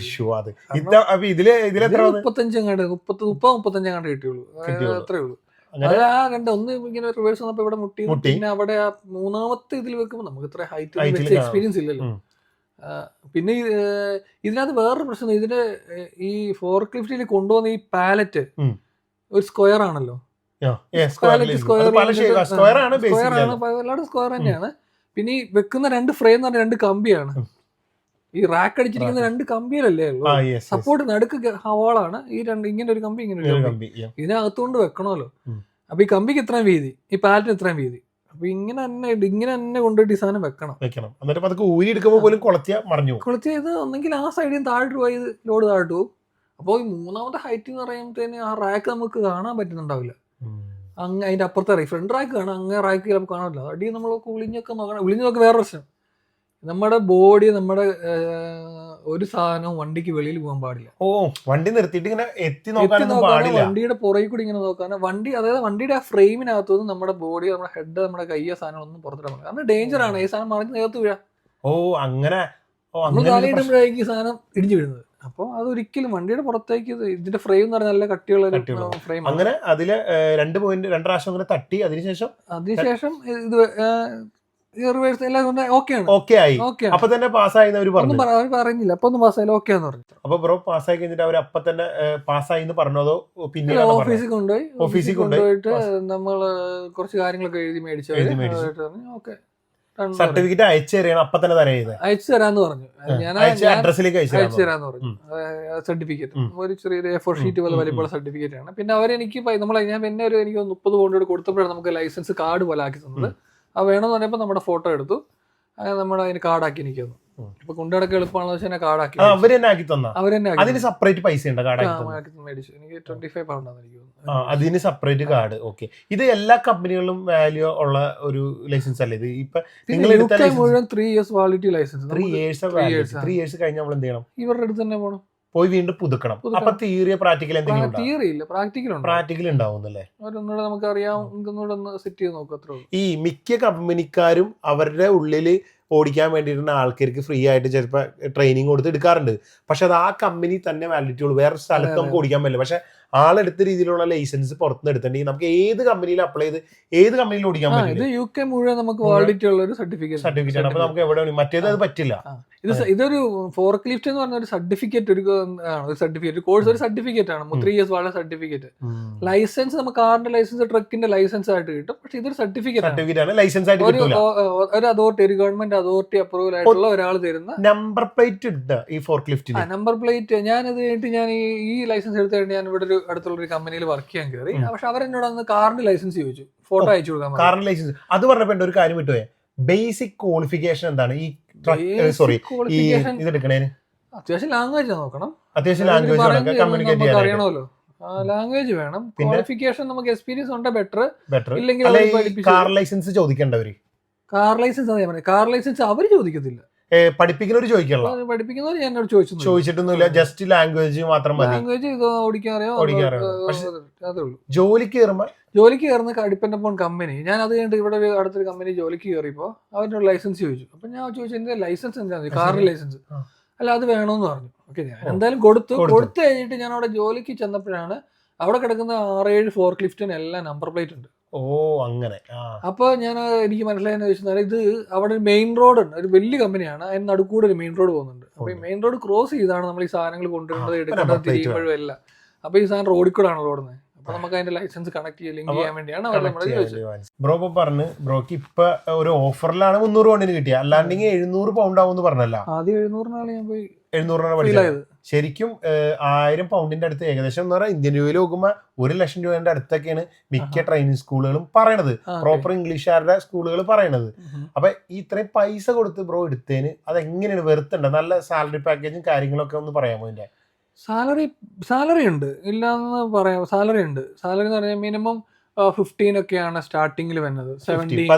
ഇതിലെത്ര 35 കിട്ടിയുള്ളൂ. അത്രേ ഉള്ളൂ. ഒന്ന് ഇങ്ങനെ റിവേഴ്സ് വന്നപ്പോ ഇവിടെ മുട്ടി. പിന്നെ അവിടെ മൂന്നാമത്തെ ഇതിൽ വെക്കുമ്പോ നമുക്ക് ഇത്ര ഹൈറ്റ് എക്സ്പീരിയൻസ് ഇല്ലല്ലോ. പിന്നെ ഇതിനകത്ത് വേറൊരു പ്രശ്നം, ഇതിന്റെ ഈ ഫോർക്ക് ലിഫ്റ്റിൽ കൊണ്ടുവന്ന ഈ പാലറ്റ് ഒരു സ്ക്വയർ ആണല്ലോ. സ്ക്വയർ തന്നെയാണ്. പിന്നെ ഈ വെക്കുന്ന 2 ഫ്രെയിം എന്ന് പറഞ്ഞാൽ 2 കമ്പിയാണ്. ഈ റാക്ക് അടിച്ചിരിക്കുന്ന 2 കമ്പിയിലല്ലേ ഉള്ളൂ. സപ്പോർട്ട് നടുക്ക് ഹവാളാണ്. ഈ ഇങ്ങനെ ഒരു കമ്പി, ഇങ്ങനെ ഒരു കമ്പി. ഇതിനകത്തുകൊണ്ട് വെക്കണമല്ലോ. അപ്പൊ ഈ കമ്പിക്ക് ഇത്രയും വീതി, ഈ പാലറ്റിന് ഇത്രയും വീതി. അപ്പൊ ഇങ്ങനെ തന്നെ കൊണ്ടുപോയിട്ട് ഈ സാധനം വെക്കണം. കൊളത്തിയ ഇത് ഒന്നെങ്കിൽ ആ സൈഡിൽ താഴോട്ട് പോയി ലോഡ് താഴോട്ട് പോകും. അപ്പോൾ ഈ മൂന്നാമത്തെ ഹൈറ്റ് എന്ന് പറയുമ്പോഴത്തേന് ആ റാക്ക് നമുക്ക് കാണാൻ പറ്റുന്നുണ്ടാവില്ല. അതിന്റെ അപ്പുറത്തെ ഫ്രണ്ട് റാക്ക് കാണാം, അങ്ങനെ റാക്ക് ചിലപ്പോൾ കാണില്ല. അടി നമ്മൾ ഉളിഞ്ഞൊക്കെ നോക്കണം. ഉളിഞ്ഞ് നോക്കി വേറെ പ്രശ്നം, നമ്മുടെ ബോഡി, നമ്മുടെ ഒരു സാധനവും വണ്ടിക്ക് വെളിയിൽ പോകാൻ പാടില്ല. വണ്ടി നിർത്തിയിട്ട് ഇങ്ങനെ എത്തി നോക്കാൻ, വണ്ടിയുടെ പുറകിൽ കൂടി ഇങ്ങനെ നോക്കാൻ. അതായത് വണ്ടിയുടെ ആ ഫ്രെയിമിനകത്തുനിന്ന് നമ്മുടെ ബോഡി, നമ്മുടെ ഹെഡ്, നമ്മുടെ കയ്യ സാധനങ്ങളൊന്നും പുറത്തിടാൻ പാടില്ല. കാരണം ഡേഞ്ചർ ആണ്. ഈ സാധനം മറിഞ്ഞ് നേരത്ത് വീഴാം. അങ്ങനെ നമ്മൾ കാലിടുമ്പോഴേക്കും ഈ സാധനം ഇടിഞ്ഞു വീഴുന്നത്. അപ്പോൾ അതൊരിക്കലും വണ്ടിയുടെ പുറത്തേക്ക്, ഇതിന്റെ ഫ്രെയിം എന്ന് പറഞ്ഞാൽ നല്ല കട്ടിയുള്ള ഫ്രെയിം. അങ്ങനെ അതില് 2 പ്രാവശ്യം അങ്ങനെ തട്ടി. അതിനുശേഷം ഇത് റിവേഴ്സ് എല്ലാം ഓക്കെയാണ്. ഓക്കെ ആയി, അപ്പൊ തന്നെ പാസ്സായി അവർ പറഞ്ഞു. അവർ പറഞ്ഞില്ല, അപ്പൊ ഒന്നും പാസ്സായില്ല, ഓക്കെ എന്ന് പറഞ്ഞു. അപ്പൊ ബ്രോ പാസ്സായി കഴിഞ്ഞിട്ട് അവർ അപ്പൊ തന്നെ പാസ്സായി എന്ന് പറഞ്ഞതോ പിന്നെ ഓഫീസിൽ കൊണ്ടുപോയി, ഓഫീസിൽ കൊണ്ടുപോയിട്ട് നമ്മള് കുറച്ച് കാര്യങ്ങളൊക്കെ എഴുതി മേടിച്ചു. ഓക്കെ, സർട്ടിഫിക്കറ്റ് അയച്ചു തരാണ്, അപ്പൊ തന്നെ അയച്ചു തരാന്ന് പറഞ്ഞു. ഞാൻ അഡ്രസ്സിലേക്ക് അയച്ചു തരാന്ന് പറഞ്ഞു. സർട്ടിഫിക്കറ്റ് ഒരു ചെറിയൊരു A4 ഷീറ്റ് പോലെ വലിപ്പമുള്ള സർട്ടിഫിക്കറ്റ് ആണ്. പിന്നെ അവരെനിക്ക് ഞാൻ പിന്നെ എനിക്ക് 30 പൗണ്ട് കൊടുത്തപ്പോഴാണ് നമുക്ക് ലൈസൻസ് കാർഡ് പോലെ ആക്കി തന്നത്. അത് വേണമെന്ന് പറഞ്ഞപ്പോൾ നമ്മുടെ ഫോട്ടോ എടുത്തു, അങ്ങനെ നമ്മുടെ അതിന് കാർഡാക്കി എനിക്ക് തന്നു. ഇപ്പൊ കൊണ്ടുനടക്കാൻ എളുപ്പമാണെന്ന് വെച്ചാൽ കാർഡാക്കി അതിന് സെപ്പറേറ്റ് പൈസ മേടിച്ചു. എനിക്ക് 25 പൗണ്ടാണ് എനിക്ക് തോന്നുന്നു. അതിന് സെപ്പറേറ്റ് കാർഡ്. ഓക്കെ, ഇത് എല്ലാ കമ്പനികളിലും വാല്യൂ ഉള്ള ഒരു ലൈസൻസ് അല്ലേ ഇത്? ഇപ്പൊ മുഴുവൻ 3 years വാലിഡിറ്റി ലൈസൻസ്. 3 years കഴിഞ്ഞാൽ നമ്മൾ എന്ത് ചെയ്യണം? ഇവരുടെ അടുത്ത് തന്നെ പോകണം, പോയി വീണ്ടും പുതുക്കണം. അപ്പൊ തിയറി പ്രാക്ടിക്കൽ എന്തെങ്കിലും തിയറി ഇല്ല, പ്രാക്ടിക്കൽ ഉണ്ടാവുന്നല്ലേ? അവരൊന്നുകൂടെ നമുക്ക് അറിയാം, ഒന്നുകൂടെ ഒന്ന് സെറ്റ് ചെയ്ത് നോക്കാം, അത്രേ ഉള്ളൂ. ഈ മിക്ക കമ്പനിക്കാരും അവരുടെ ഉള്ളില് ഓടിക്കാൻ വേണ്ടിയിരുന്ന ആൾക്കാർക്ക് ഫ്രീ ആയിട്ട് ചിലപ്പോൾ ട്രെയിനിങ് കൊടുത്ത് എടുക്കാറുണ്ട്. പക്ഷെ അത് ആ കമ്പനി തന്നെ വാലിഡിറ്റി ഉള്ളൂ, വേറെ സ്ഥലത്ത് നമുക്ക് ഓടിക്കാൻ പറ്റില്ല. പക്ഷെ ആളെടുത്ത രീതിയിലുള്ള ലൈസൻസ് പുറത്തുനിന്ന് എടുത്തിട്ടുണ്ടെങ്കിൽ നമുക്ക് ഏത് കമ്പനിയിൽ അപ്ലൈ ചെയ്ത് ഏത് കമ്പനിയിൽ ഓടിക്കാൻ പറ്റില്ല. UK മുഴുവൻ നമുക്ക് വാലിഡിറ്റി ഉള്ള ഒരു സർട്ടിഫിക്കറ്റ് ആണ്. അപ്പൊ നമുക്ക് എവിടെ മറ്റേത് അത് പറ്റില്ല. ഇതൊരു ഫോർക്ക് ലിഫ്റ്റ് എന്ന് പറഞ്ഞ ഒരു സർട്ടിഫിക്കറ്റ്, ഒരു സർട്ടിഫിക്കറ്റ് കോഴ്സ്, ഒരു സർട്ടിഫിക്കറ്റ് ആണ്. 3 years വളരെ സർട്ടിഫിക്കറ്റ്. ലൈസൻസ് നമുക്ക് കാറിന്റെ ലൈസൻസ്, ട്രക്കിന്റെ ലൈസൻസ് ആയിട്ട് കിട്ടും. പക്ഷെ ഇതൊരു സർട്ടിഫിക്കറ്റ് ആണ്, ലൈസൻസ് ആയിട്ട് കിട്ടില്ല. ഒരു അതോറിറ്റി, ഒരു ഗവൺമെന്റ് അതോറിറ്റി അപ്രൂവൽ ആയിട്ടുള്ള ഒരാൾ തരുന്ന നമ്പർ പ്ലേറ്റ് ഉണ്ട് ഈ ഫോർക്ക് ലിഫ്റ്റിന്. നമ്പർ പ്ലേറ്റ് ഞാനത് കഴിഞ്ഞിട്ട് ഞാൻ ഈ ലൈസൻസ് എടുത്തു കഴിഞ്ഞ് ഞാൻ ഇവിടെ ഒരു അടുത്തുള്ള ഒരു കമ്പനിയിൽ വർക്ക് ചെയ്യാൻ കയറി. പക്ഷെ അവരെന്നോട് അന്ന് കാറിന്റെ ലൈസൻസ് ചോദിച്ചു, ഫോട്ടോ അയച്ചു കൊടുക്കാൻ. കാറിന്റെ ലൈസൻസ് അത് പറഞ്ഞപ്പോ ഒരു കാര്യം വിട്ടുപോയെ, ബേസിക് ക്വാളിഫിക്കേഷൻ എന്താണ് ഈ ഇത് എടുക്കണേന്? അത്യാവശ്യം ലാംഗ്വേജ് നോക്കണം, അത്യാവശ്യം ലാംഗ്വേജ് അറിയണമല്ലോ, ലാംഗ്വേജ് വേണം. ക്വാളിഫിക്കേഷൻ നമുക്ക് എക്സ്പീരിയൻസ് ഉണ്ട്, ബെറ്റർ. ഇല്ലെങ്കിൽ കാർ ലൈസൻസ് ചോദിക്കേണ്ടവര്, കാർ ലൈസൻസ് അവര് ചോദിക്കത്തില്ല, പഠിപ്പിക്കുന്നവർ ചോദിക്കണല്ലോ. പഠിപ്പിക്കുന്നവർ ഞാൻ ചോദിച്ചിട്ടൊന്നുമില്ല, ജസ്റ്റ് ലാംഗ്വേജ് മാത്രം മതി. ലാംഗ്വേജ് ഇത് ഓടിക്കാൻ അറിയാം, അതേ ഉള്ളൂ. ജോലിക്ക് കയറുന്ന ഡിപ്പെൻഡ് അപ്പോൺ കമ്പനി. ഞാൻ അത് കഴിഞ്ഞിട്ട് ഇവിടെ അടുത്തൊരു കമ്പനി ജോലിക്ക് കയറിയപ്പോൾ അവരുടെ ലൈസൻസ് ചോദിച്ചു. അപ്പൊ ഞാൻ ചോദിച്ചു എന്റെ ലൈസൻസ് എന്താ, കാറിന്റെ ലൈസൻസ് അല്ല, അത് വേണമെന്ന് പറഞ്ഞു. ഓക്കെ, ഞാൻ എന്തായാലും കൊടുത്തു കഴിഞ്ഞിട്ട് ഞാൻ അവിടെ ജോലിക്ക് ചെന്നപ്പോഴാണ് അവിടെ കിടക്കുന്ന 6-7 ഫോർക്ക് ലിഫ്റ്റിന് എല്ലാം നമ്പർ പ്ലേറ്റ് ഉണ്ട്. ഓ, അങ്ങനെ. അപ്പൊ എനിക്ക് മനസ്സിലായെന്ന് വെച്ചാൽ ഇത് അവിടെ ഒരു മെയിൻ റോഡ് ഉണ്ട്, ഒരു വലിയ കമ്പനിയാണ്, അതിന് നടുക്കൂടെ ഒരു മെയിൻ റോഡ് പോകുന്നുണ്ട്. അപ്പൊ ഈ മെയിൻ റോഡ് ക്രോസ് ചെയ്താണ് നമ്മൾ ഈ സാധനങ്ങൾ കൊണ്ടുവരേണ്ടത്, എടുക്കേണ്ടത്, തിരിയുമ്പോഴും എല്ലാം. അപ്പൊ ഈ സാധനം റോഡിൽ കൂടെ ആണല്ലോ ഓടുന്നത്. അപ്പൊ നമുക്ക് അതിന്റെ ലൈസൻസ് കണക്ട് ചെയ്യാൻ വേണ്ടിയാണ് അവർ നമ്മളെ ചോദിച്ചത്. ബ്രോ പറഞ്ഞു ബ്രോക്ക് ഇപ്പൊ ഒരു ഓഫറിലാണ് 300 പൗണ്ടിന് കിട്ടിയ, അല്ലാണ്ടെങ്കിൽ 700 പൗണ്ട് ആവും പറഞ്ഞല്ലോ. ആദ്യം 700 ഞാൻ പോയി 700 പഠിച്ചത്. ശരിക്കും 1000 പൗണ്ടിന്റെ അടുത്ത്, ഏകദേശം എന്ന് പറഞ്ഞാൽ ഇന്ത്യൻ രൂപയിൽ നോക്കുമ്പോൾ 1 ലക്ഷം രൂപയുടെ അടുത്തൊക്കെയാണ് മിക്ക ട്രെയിനിങ് സ്കൂളുകളും പറയണത്, പ്രോപ്പർ ഇംഗ്ലീഷുകാരുടെ സ്കൂളുകൾ പറയണത്. അപ്പൊ ഈ ഇത്രയും പൈസ കൊടുത്ത് ബ്രോ എടുത്തതിന് അത് എങ്ങനെയാണ് വെറുത്തുണ്ട്? നല്ല സാലറി പാക്കേജും കാര്യങ്ങളൊക്കെ ഒന്ന് പറയാമോ? ഇതിന്റെ സാലറി ഉണ്ട്, ഇല്ലാന്ന് പറയാം. സാലറി ഉണ്ട്. സാലറി എന്ന് പറഞ്ഞാൽ മിനിമം 15 ഒക്കെയാണ് സ്റ്റാർട്ടിങ്ങിൽ വരുന്നത്. 17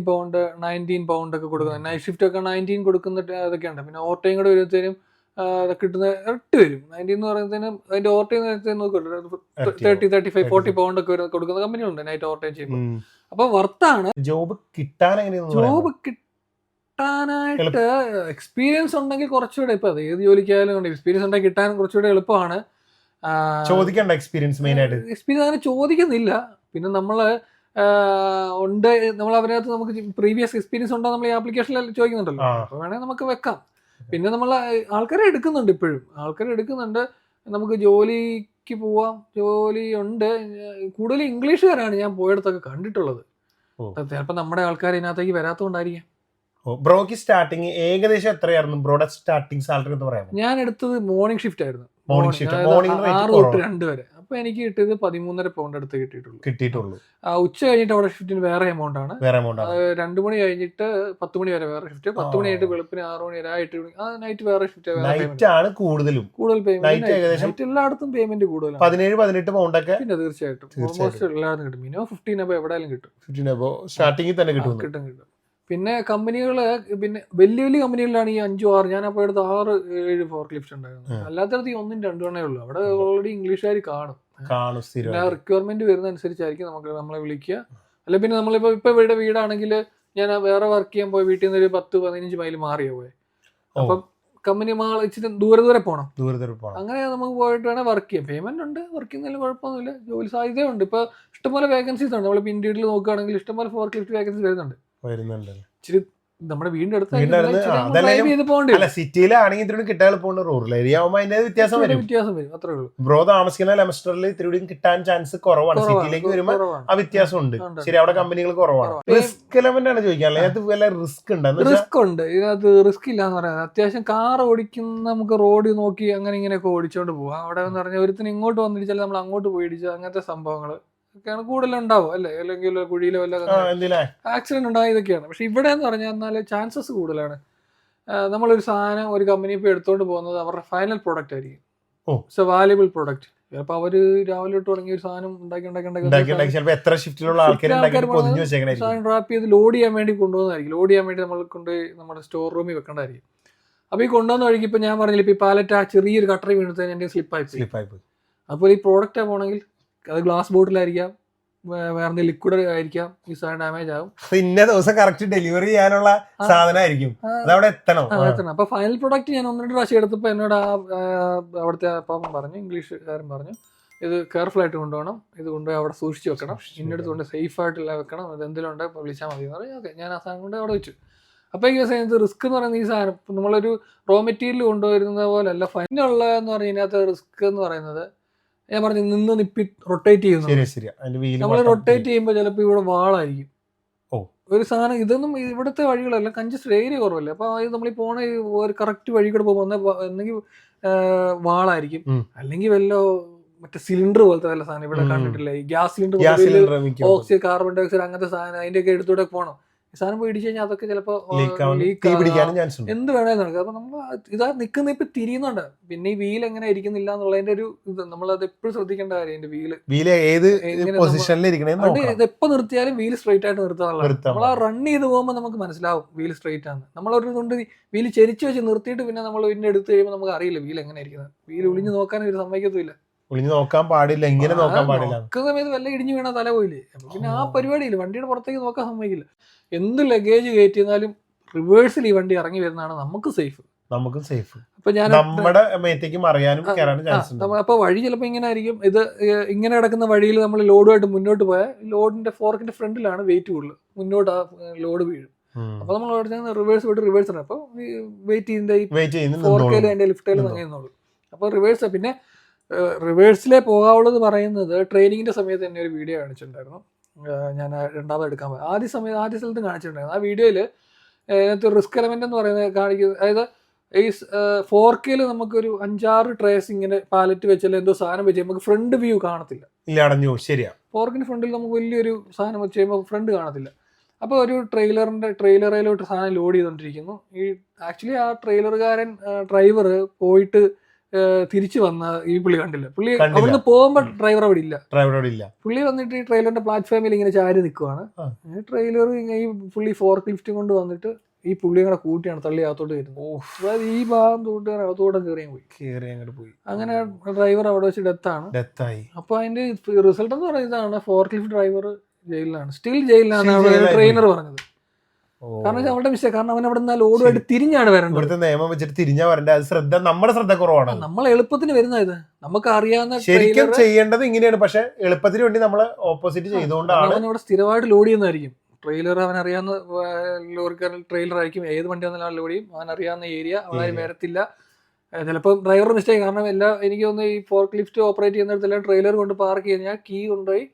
പൗണ്ട് 19 പൗണ്ട് ഒക്കെ കൊടുക്കുന്നത്. നൈറ്റ് ഷിഫ്റ്റ് ഒക്കെ 19 കൊടുക്കുന്ന അതൊക്കെ ഉണ്ട്. പിന്നെ ഓവർ ടൈം കൂടെ വരുമ്പോഴത്തേനും കിട്ടുന്ന ഇരട്ടി വരും. 19 എന്ന് പറയുന്നതിനും അതിന്റെ ഓവർ ടൈം നോക്കിയിട്ട് 30, 35, 40 പൗണ്ട് ഒക്കെ കൊടുക്കുന്ന കമ്പനികളുണ്ട് നൈറ്റ് ഓവർ ടൈം ചെയ്യുമ്പോൾ. അപ്പൊ വർത്താണ്. ജോബ് കിട്ടാനായിട്ട് എക്സ്പീരിയൻസ് ഉണ്ടെങ്കിൽ കുറച്ചുകൂടെ, ഇപ്പൊ അത് ഏത് ജോലിക്കായാലും എക്സ്പീരിയൻസ് ഉണ്ടെങ്കിൽ കിട്ടാൻ കുറച്ചുകൂടെ എളുപ്പമാണ്. ചോദിക്കണ്ട എക്സ്പീരിയൻസ് മെയിൻ ആയിട്ട്. എക്സ്പീരിയൻസ് അങ്ങനെ ചോദിക്കുന്നില്ല. പിന്നെ നമ്മള് ഉണ്ട്, നമ്മൾ അതിനകത്ത് നമുക്ക് പ്രീവിയസ് എക്സ്പീരിയൻസ് ഉണ്ടോ നമ്മൾ ഈ ആപ്ലിക്കേഷനിൽ ചോദിക്കുന്നുണ്ടല്ലോ. അപ്പൊ വേണമെങ്കിൽ നമുക്ക് വെക്കാം. പിന്നെ നമ്മൾ ആൾക്കാരെ എടുക്കുന്നുണ്ട്, ഇപ്പോഴും ആൾക്കാരെ എടുക്കുന്നുണ്ട്. നമുക്ക് ജോലിക്ക് പോവാം, ജോലി ഉണ്ട്. കൂടുതൽ ഇംഗ്ലീഷുകാരാണ് ഞാൻ പോയിടത്തൊക്കെ കണ്ടിട്ടുള്ളത്. ചിലപ്പോൾ നമ്മുടെ ആൾക്കാർ ഇതിനകത്തേക്ക് വരാത്തതുകൊണ്ടായിരിക്കാം. ബ്രോക്ക് സ്റ്റാർട്ടിങ് ഏകദേശം എത്രയായിരുന്നു ബ്രോയുടെ സ്റ്റാർട്ടിങ് സാലറി എന്ന് പറയാം? ഞാൻ എടുത്തത് മോർണിംഗ് ഷിഫ്റ്റ് ആയിരുന്നു, 6 തൊട്ട് 2 വരെ. അപ്പൊ എനിക്ക് കിട്ടിയത് 13.5 പൗണ്ട് അടുത്ത് കിട്ടിയിട്ടുള്ളൂ. ഉച്ച കഴിഞ്ഞിട്ട് അവിടെ ഷിഫ്റ്റിന് വേറെ എമൗണ്ട് ആണ്. 2 മണി കഴിഞ്ഞിട്ട് 10 മണി വരെ വേറെ ഷിഫ്റ്റ്, 10 മണി കഴിഞ്ഞിട്ട് വെളുപ്പിന് 6 മണി വരെ 8 മണി നൈറ്റ് വേറെ ഷിഫ്റ്റ്. കൂടുതൽ പേയ്മെന്റ് എല്ലായിടത്തും പേയ്മെന്റ് കൂടുതലാണ്. 17-18 പൗണ്ട് ഒക്കെ പിന്നെ തീർച്ചയായിട്ടും ഓൾമോസ്റ്റ് എല്ലായിടത്തും കിട്ടും. മിനിമം 15 അപ്പൊ എവിടെയാലും കിട്ടും. സ്റ്റാർട്ടിങ്ങിൽ തന്നെ കിട്ടും. പിന്നെ കമ്പനികള്, പിന്നെ വലിയ വലിയ കമ്പനികളിലാണ് ഈ 5-6, ഞാൻ അപ്പോൾ എടുത്ത് 6-7 ഫോർക്ക് ലിഫ്റ്റ് ഉണ്ടായിരുന്നു. അല്ലാത്തടത്ത് 1-2 ഉള്ളൂ. അവിടെ ഓൾറെഡി ഇംഗ്ലീഷുകാർ കാണും. പിന്നെ റിക്വയർമെന്റ് വരുന്ന അനുസരിച്ചായിരിക്കും നമ്മളെ വിളിക്കുക. അല്ലെ പിന്നെ നമ്മളിപ്പോ ഇവിടെ വീടാണെങ്കിൽ ഞാൻ വേറെ വർക്ക് ചെയ്യാൻ പോയി വീട്ടിൽ നിന്ന് ഒരു 10-15 മൈൽ മാറിയാ പോയെ. അപ്പം കമ്പനി ഇച്ചിരി ദൂരെ പോകണം. അങ്ങനെ നമുക്ക് പോയിട്ട് വേണേൽ വർക്ക് ചെയ്യാം. പേയ്മെന്റ് ഉണ്ട്, വർക്ക് ചെയ്യുന്നതിൽ കുഴപ്പമൊന്നുമില്ല, ജോലി സാധ്യതയുണ്ട്. ഇപ്പൊ ഇഷ്ടംപോലെ വേക്കൻസീസ് ഉണ്ട്. നമ്മൾ ഇന്ത്യയിൽ നോക്കുകയാണെങ്കിൽ ഇഷ്ടംപോലെ ഫോർക്ക് ലിഫ്റ്റ് വേക്കൻസി വരുന്നുണ്ട്. ഇച്ചിരി നമ്മുടെ വീടിന്റെ അടുത്ത് സിറ്റിയിലാണെങ്കിൽ ഇത്തിരി കിട്ടാൻ എളുപ്പമുണ്ട്. റൂറൽ ഏരിയ ആവുമ്പോൾ അതിന്റെ വ്യത്യാസം വരും, അത്രേ ഉള്ളൂ. ബ്രോ താമസിക്കുന്ന ലെമസ്റ്ററിൽ ഇത്തിരി കിട്ടാൻ ചാൻസ് കുറവാണ്. സിറ്റിയിലേക്ക് വരുമ്പോൾ ആ വ്യത്യാസം ഉണ്ട്. ശരി, അവിടെ കമ്പനികൾ കുറവാണ്. റിസ്ക് എലമെന്റ് ആണ് ചോദിക്കാനുള്ളത്. അതിനകത്ത് വല്ല റിസ്ക് ഉണ്ട്? റിസ്ക് ഉണ്ട്, ഇതിനകത്ത് റിസ്ക് ഇല്ല എന്ന് പറയുന്നത്. അത്യാവശ്യം കാർ ഓടിക്കുന്ന നമുക്ക് റോഡ് നോക്കി അങ്ങനെ ഇങ്ങനെയൊക്കെ ഓടിച്ചോണ്ട് പോവാം. അവിടെ എന്ന് പറഞ്ഞാൽ ഒരുത്തിന് ഇങ്ങോട്ട് വന്നിടിച്ചാൽ നമ്മൾ അങ്ങോട്ട് പോയി ഇടിച്ചാൽ അങ്ങനത്തെ സംഭവങ്ങൾ ഒക്കെയാണ് കൂടുതലുണ്ടാവും അല്ലേ, അല്ലെങ്കിൽ കുഴിയിലോ വല്ല ആക്സിഡന്റ് ഉണ്ടായ ഇതൊക്കെയാണ്. പക്ഷെ ഇവിടെ എന്ന് പറഞ്ഞാൽ എന്നാൽ ചാൻസസ് കൂടുതലാണ്. നമ്മളൊരു സാധനം ഒരു കമ്പനി ഇപ്പോൾ എടുത്തോണ്ട് പോകുന്നത് അവരുടെ ഫൈനൽ പ്രോഡക്റ്റ് ആയിരിക്കും. It's A valuable product. ചിലപ്പോൾ അവര് രാവിലെ തൊട്ട് തുടങ്ങിയ ഒരു സാധനം സാധനം ഡ്രാപ്പ് ചെയ്ത് ലോഡ് ചെയ്യാൻ വേണ്ടി കൊണ്ടുപോകുന്നതായിരിക്കും. ലോഡ് ചെയ്യാൻ വേണ്ടി നമ്മൾ കൊണ്ടുപോയി നമ്മുടെ സ്റ്റോർ റൂമിൽ വെക്കേണ്ടതായിരിക്കും. അപ്പോൾ ഈ കൊണ്ടുവന്ന വഴിക്ക് ഇപ്പൊ ഞാൻ പറഞ്ഞില്ല, ഇപ്പൊ ഈ പാലറ്റ് ആ ചെറിയൊരു കട്ടറി വീണത് എന്റെ സ്ലിപ്പായി. അപ്പോൾ ഈ പ്രോഡക്റ്റ് പോകണമെങ്കിൽ അത് ഗ്ലാസ് ബോട്ടിലായിരിക്കാം, വേറെ ലിക്വിഡ് ആയിരിക്കാം, ഈ സാധനം ഡാമേജ് ആകും. ഇന്ന ദിവസം കറക്റ്റ് ഡെലിവറി ചെയ്യാനുള്ള സാധനമായിരിക്കും, അതവിടെ എത്തണം. അപ്പൊ ഫൈനൽ പ്രോഡക്റ്റ് ഞാൻ 1-2 പ്രാവശ്യം എടുത്തപ്പോൾ എന്നോട് അവിടുത്തെ അപ്പം പറഞ്ഞു, ഇംഗ്ലീഷുകാരൻ പറഞ്ഞു, ഇത് കെയർഫുൾ ആയിട്ട് കൊണ്ടുപോകണം, ഇത് കൊണ്ടുപോയി അവിടെ സൂക്ഷിച്ച് വെക്കണം, ഇന്നടുത്ത് കൊണ്ട് സേഫ് ആയിട്ടുള്ള വെക്കണം, അത് എന്തെങ്കിലും ഉണ്ടെങ്കിൽ വിളിച്ചാൽ മതി എന്ന് പറഞ്ഞു. ഓക്കെ, ഞാൻ ആ സാധനം കൊണ്ട് അവിടെ വെച്ചു. അപ്പോൾ ഈ സമയത്ത് റിസ്ക് എന്ന് പറയുന്നത് ഈ സാധനം നമ്മളൊരു റോ മെറ്റീരിയൽ കൊണ്ടുവരുന്നത് പോലെയല്ല. ഫൈനുള്ള എന്ന് പറഞ്ഞാൽ ഇതിനകത്ത് റിസ്ക് എന്ന് പറയുന്നത് ഞാൻ പറഞ്ഞു നിന്ന് നിപ്പി റൊട്ടേറ്റ് ചെയ്യുന്നു. നമ്മൾ റൊട്ടേറ്റ് ചെയ്യുമ്പോൾ ചിലപ്പോൾ ഇവിടെ വാളായിരിക്കും ഒരു സാധനം. ഇതൊന്നും ഇവിടുത്തെ വഴികളെല്ലാം കൺജസ്റ്റഡ് ഏരിയ കുറവല്ലേ. അപ്പോൾ അത് നമ്മൾ ഈ പോണ ഒരു കറക്റ്റ് വഴി കൂടെ പോകുമ്പോൾ ഒന്നെങ്കിൽ വാളായിരിക്കും, അല്ലെങ്കിൽ വല്ല മറ്റേ സിലിണ്ടർ പോലത്തെ വല്ല സാധനം ഇവിടെ കണ്ടിട്ടില്ല, ഈ gas cylinder, oxygen, carbon dioxide, അങ്ങനത്തെ സാധനം അതിന്റെയൊക്കെ എടുത്തൂടെ പോകണം. ഈ സാധനം പോയി ഇടിച്ചു കഴിഞ്ഞാൽ അതൊക്കെ ചിലപ്പോൾ എന്ത് വേണേലും നടക്കും. അപ്പൊ നമ്മൾ ഇതാ നിൽക്കുന്ന ഇപ്പൊ തിരിയുന്നുണ്ട്. പിന്നെ ഈ വീൽ എങ്ങനെ ഇരിക്കുന്നില്ല എന്നുള്ളതിന്റെ ഒരു ഇത് നമ്മളത് എപ്പോഴും ശ്രദ്ധിക്കേണ്ട കാര്യം. അതിന്റെ വീല് ഇത് എപ്പോ നിർത്തിയാലും വീല് സ്ട്രൈറ്റ് ആയിട്ട് നിർത്താനുള്ള. നമ്മൾ ആ റൺ ചെയ്ത് പോകുമ്പോൾ നമുക്ക് മനസ്സിലാവും വീല് സ്ട്രൈറ്റ് ആണ്. നമ്മളൊരു കൊണ്ട് വീല് ചെരിച്ചു വെച്ച് നിർത്തിയിട്ട് പിന്നെ നമ്മൾ ഇതിന്റെ എടുത്ത് കഴിയുമ്പോൾ നമുക്ക് അറിയില്ല വീൽ എങ്ങനെ ഇരിക്കുന്നത്. വീല് ഒളിഞ്ഞു നോക്കാൻ ഒരു സമ്മതിക്കത്തില്ല, ഒളിഞ്ഞു നോക്കാൻ പാടില്ല, ഇങ്ങനെ നോക്കാൻ പാടില്ല. സമയത്ത് വല്ല ഇടിഞ്ഞു വീണ തല പോയില്ലേ. പിന്നെ ആ പരിപാടിയില്ല, വണ്ടിയുടെ പുറത്തേക്ക് നോക്കാൻ സമ്മതിക്കില്ല. എന്ത് ലഗേജ് കയറ്റിയിരുന്നാലും റിവേഴ്സിൽ ഈ വണ്ടി ഇറങ്ങി വരുന്നതാണ് നമുക്ക് സേഫ്. അപ്പൊ ഞാൻ നമ്മുടെ മേത്തേക്കും അറിയാനും അപ്പൊ വഴി ചിലപ്പോ ഇങ്ങനെ ആയിരിക്കും. ഇത് ഇങ്ങനെ കിടക്കുന്ന വഴിയിൽ നമ്മൾ ലോഡുമായിട്ട് മുന്നോട്ട് പോയാൽ ലോഡിന്റെ ഫോർക്കിന്റെ ഫ്രണ്ടിലാണ് വെയിറ്റ് കൂടുതൽ, മുന്നോട്ട് ആ ലോഡ് വീഴും. അപ്പൊ നമ്മൾ റിവേഴ്സ് വിട്ട് റിവേഴ്സ് ആണ്. അപ്പൊ വെയിറ്റ് ഫോർക്കയിലും അതിന്റെ ലിഫ്റ്റയിലും അങ്ങനെയുള്ളൂ. അപ്പൊ റിവേഴ്സ്. പിന്നെ റിവേഴ്സിലേ പോകാവുള്ളത് പറയുന്നത് ട്രെയിനിങ്ങിന്റെ സമയത്ത് തന്നെ ഒരു വീഡിയോ കാണിച്ചിട്ടുണ്ടായിരുന്നു. ഞാൻ രണ്ടാമത് എടുക്കാൻ പോയി. ആദ്യ സ്ഥലത്ത് കാണിച്ചിട്ടുണ്ടായിരുന്നു. ആ വീഡിയോയില് റിസ്ക് എലമെന്റ് എന്ന് പറയുന്നത് കാണിക്കുന്നത്, അതായത് ഈ 4K നമുക്കൊരു 5-6 ട്രേസ് ഇങ്ങനെ പാലറ്റ് വെച്ചാൽ എന്തോ സാധനം വെച്ച് നമുക്ക് ഫ്രണ്ട് വ്യൂ കാണത്തില്ല. 4K ഫ്രണ്ടിൽ നമുക്ക് വലിയൊരു സാധനം വെച്ച് കഴിയുമ്പോൾ ഫ്രണ്ട് കാണത്തില്ല. അപ്പോൾ ഒരു ട്രെയിലറിലോട്ട് സാധനം ലോഡ് ചെയ്തുകൊണ്ടിരിക്കുന്നു. ഈ ആക്ച്വലി ആ ട്രെയിലറുകാരൻ ഡ്രൈവർ പോയിട്ട് തിരിച്ചു വന്ന ഈ പുള്ളി കണ്ടില്ല. പുള്ളി അവിടുന്ന് പോകുമ്പോ ഡ്രൈവർ അവിടെ ഇല്ല. പുള്ളി വന്നിട്ട് ഈ ട്രെയിലറിന്റെ പ്ലാറ്റ്ഫോമിൽ ഇങ്ങനെ ചാരി നിൽക്കുവാണ്. ട്രെയിലർ ഈ പുള്ളി ഫോർക്ക് ലിഫ്റ്റ് കൊണ്ട് വന്നിട്ട് ഈ പുള്ളിയെ കൂടെ കൂട്ടിയാണ് തള്ളി അകത്തോട്ട് കയറുന്നത്. അതായത് ഈ ഭാഗം തൊട്ട് അകത്തോടെ കയറി പോയി. അങ്ങനെ ഡ്രൈവർ അവിടെ വെച്ച് ഡെത്തായി. അപ്പൊ അതിന്റെ റിസൾട്ട് എന്ന് പറയുന്നതാണ് ഫോർക്ക് ലിഫ്റ്റ് ഡ്രൈവർ ജയിലിലാണ്, സ്റ്റിൽ ജയിലിലാണ് ട്രെയിനർ പറഞ്ഞത്. കാരണം അവരുടെ മിസ്റ്റേക്ക്. കാരണം അവൻ അവിടെ നിന്ന് ലോഡുമായിട്ട് തിരിഞ്ഞാണ് വരേണ്ടത്. നിയമം വെച്ചിട്ട് തിരിഞ്ഞാ വരേണ്ടത്. അത് നമ്മുടെ ശ്രദ്ധ കുറവാണ്. നമ്മൾ എളുപ്പത്തിന് വരുന്ന ഇത് നമുക്ക് അറിയാവുന്ന ശരിക്കും ചെയ്യേണ്ടത് ഇങ്ങനെയാണ്. പക്ഷെ എളുപ്പത്തിന് വേണ്ടി നമ്മൾ ഓപ്പോസിറ്റ് ചെയ്തുകൊണ്ടാണ്. അവൻ അവിടെ സ്ഥിരമായിട്ട് ലോഡ് ചെയ്യുന്നതായിരിക്കും. ട്രെയിലർ അവൻ അറിയാവുന്ന ലോറിക്കാരൻ ട്രെയിലർ ആയിരിക്കും. ഏത് വണ്ടി വന്നാലും ലോഡ് ചെയ്യും. അവൻ അറിയാവുന്ന ഏരിയ അവിടെ വരത്തില്ല. ചിലപ്പോൾ ഡ്രൈവർ മിസ്റ്റേക്ക്. കാരണം എനിക്ക് തോന്നുന്നു ഈ ഫോർക്ക് ലിഫ്റ്റ് ഓപ്പറേറ്റ് ചെയ്യുന്നിടത്തെല്ലാം ട്രെയിലർ കൊണ്ട് പാർക്ക് കഴിഞ്ഞാൽ കീ കൊണ്ടുപോയി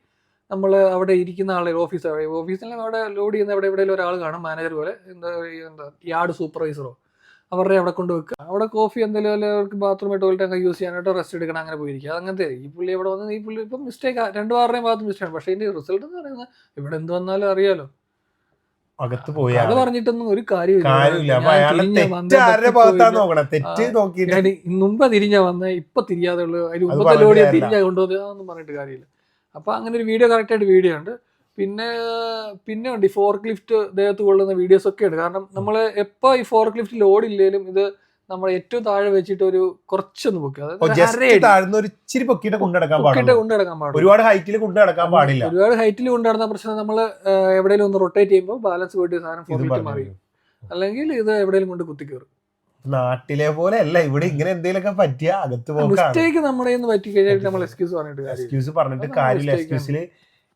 നമ്മൾ അവിടെ ഇരിക്കുന്ന ആളെ ഓഫീസിൽ അവിടെ ലോഡ് ചെയ്യുന്ന എവിടെയെങ്കിലും ഒരാൾ കാണും, മാനേജർ പോലെ, എന്താ യാർഡ് സൂപ്പർവൈസറോ, അവരുടെ അവിടെ കൊണ്ട് വെക്കുക. അവിടെ കോഫി എന്തെങ്കിലും അവർക്ക് ബാത്റൂം ടോയ്ലറ്റ് ഒക്കെ യൂസ് ചെയ്യാനായിട്ട് റെസ്റ്റ് എടുക്കണം, അങ്ങനെ പോയിരിക്കുക. അങ്ങനത്തെ ഈ പുള്ളി ഇവിടെ വന്ന് ഈ പുള്ളി ഇപ്പം മിസ്റ്റേക്ക് 2-6 ഭാഗത്ത് മിസ്റ്റേക്കാണ്. പക്ഷേ ഇതിന്റെ റിസൾട്ട് എന്ന് പറയുന്നത് ഇവിടെ എന്ത് വന്നാലും അറിയാലോ. അകത്ത് പോയി അത് പറഞ്ഞിട്ടൊന്നും ഒരു കാര്യമില്ല. മുമ്പ് തിരിഞ്ഞാ വന്നേ, ഇപ്പൊ തിരിയാതെ ഉള്ളു. അതിന് മുമ്പത്തെ ലോഡ് തിരിഞ്ഞാ കൊണ്ടുപോകുന്നത്, അതൊന്നും പറഞ്ഞിട്ട് കാര്യമില്ല. അപ്പോൾ അങ്ങനെ ഒരു വീഡിയോ കറക്റ്റായിട്ട് വീഡിയോ ഉണ്ട്. പിന്നെ ഉണ്ട് ഈ ഫോർക്ക് ലിഫ്റ്റ് ദേഹത്ത് കൊള്ളുന്ന വീഡിയോസ് ഒക്കെ ഉണ്ട്. കാരണം നമ്മൾ എപ്പോൾ ഈ ഫോർക്ക് ലിഫ്റ്റ് ലോഡ് ഇല്ലെങ്കിലും ഇത് നമ്മൾ ഏറ്റവും താഴെ വെച്ചിട്ട് ഒരു കുറച്ചൊന്ന് പൊക്കി, ഒരുപാട് ഹൈറ്റിൽ കൊണ്ടുനടക്കാൻ പാടില്ല. ഒരുപാട് ഹൈറ്റിൽ കൊണ്ടുനടന്ന പ്രശ്നം നമ്മൾ എവിടെയെങ്കിലും ഒന്ന് റൊട്ടേറ്റ് ചെയ്യുമ്പോൾ ബാലൻസ് പോയിട്ട് സാധനം ഫോർക്കിട്ട് മാറിയും, അല്ലെങ്കിൽ ഇത് എവിടെയെങ്കിലും കൊണ്ട് കുത്തിക്കയറും. നാട്ടിലെ പോലെ അല്ല ഇവിടെ ഇങ്ങനെ എന്തെങ്കിലുമൊക്കെ പറ്റിയ അകത്ത് പോക്കാണ്. മിസ്റ്റേക്ക് നമ്മുടെ പറ്റി കഴിഞ്ഞാൽ നമ്മൾ എക്സ്ക്യൂസ് പറഞ്ഞിട്ട് എക്സ്ക്യൂസ് പറഞ്ഞിട്ട് കാര്യമില്ല. എക്സ്ക്യൂസില്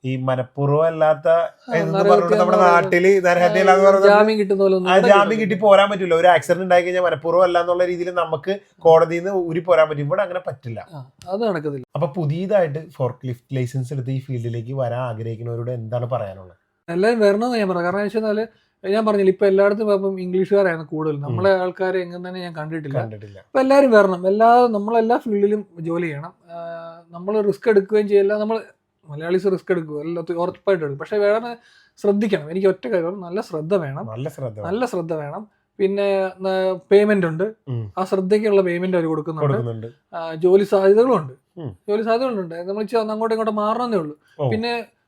ഈ മനഃപൂർവ്വം അല്ലാത്ത നമ്മുടെ നാട്ടില് ജാമ്യം കിട്ടുന്ന പോലെ ജാമ്യം കിട്ടി പോരാൻ പറ്റില്ല. ഒരു ആക്സിഡന്റ് ഉണ്ടായി കഴിഞ്ഞാൽ മനഃപൂർവ്വം അല്ല എന്നുള്ള രീതിയിൽ നമുക്ക് കോടതിയിൽ നിന്ന് ഊരി പോരാൻ പറ്റും. ഇവിടെ അങ്ങനെ പറ്റില്ല, അത് നടക്കത്തില്ല. അപ്പൊ പുതിയതായിട്ട് ഫോർക്ക് ലിഫ്റ്റ് ലൈസൻസ് എടുത്ത് ഈ ഫീൽഡിലേക്ക് വരാൻ ആഗ്രഹിക്കുന്നവരോട് എന്താണ് പറയാനുള്ളത്? എല്ലാവരും വരണമെന്ന് ഞാൻ പറയാം. കാരണം എന്ന് വെച്ചാൽ ഞാൻ പറഞ്ഞില്ല, ഇപ്പൊ എല്ലായിടത്തും ഇപ്പം ഇംഗ്ലീഷുകാരാണ് കൂടുതൽ. നമ്മളെ ആൾക്കാരെ എങ്ങനെ തന്നെ ഞാൻ കണ്ടിട്ടില്ല. അപ്പൊ എല്ലാവരും വരണം. നമ്മളെല്ലാ ഫീൽഡിലും ജോലി ചെയ്യണം. നമ്മൾ റിസ്ക് എടുക്കുകയും ചെയ്യില്ല. നമ്മൾ മലയാളീസ് റിസ്ക് എടുക്കുക എല്ലാത്തും ഉറപ്പായിട്ട് എടുക്കും. പക്ഷെ വേറെ ശ്രദ്ധിക്കണം. എനിക്ക് ഒറ്റ കാര്യം, നല്ല ശ്രദ്ധ വേണം. പിന്നെ പേയ്മെന്റ് ഉണ്ട്, ആ ശ്രദ്ധയ്ക്കുള്ള പേയ്മെന്റ് അവർ കൊടുക്കുന്നുണ്ട്. ജോലി സാധ്യതകളുണ്ട്. നമ്മൾ അങ്ങോട്ടും ഇങ്ങോട്ടും മാറണമെന്നേ ഉള്ളൂ.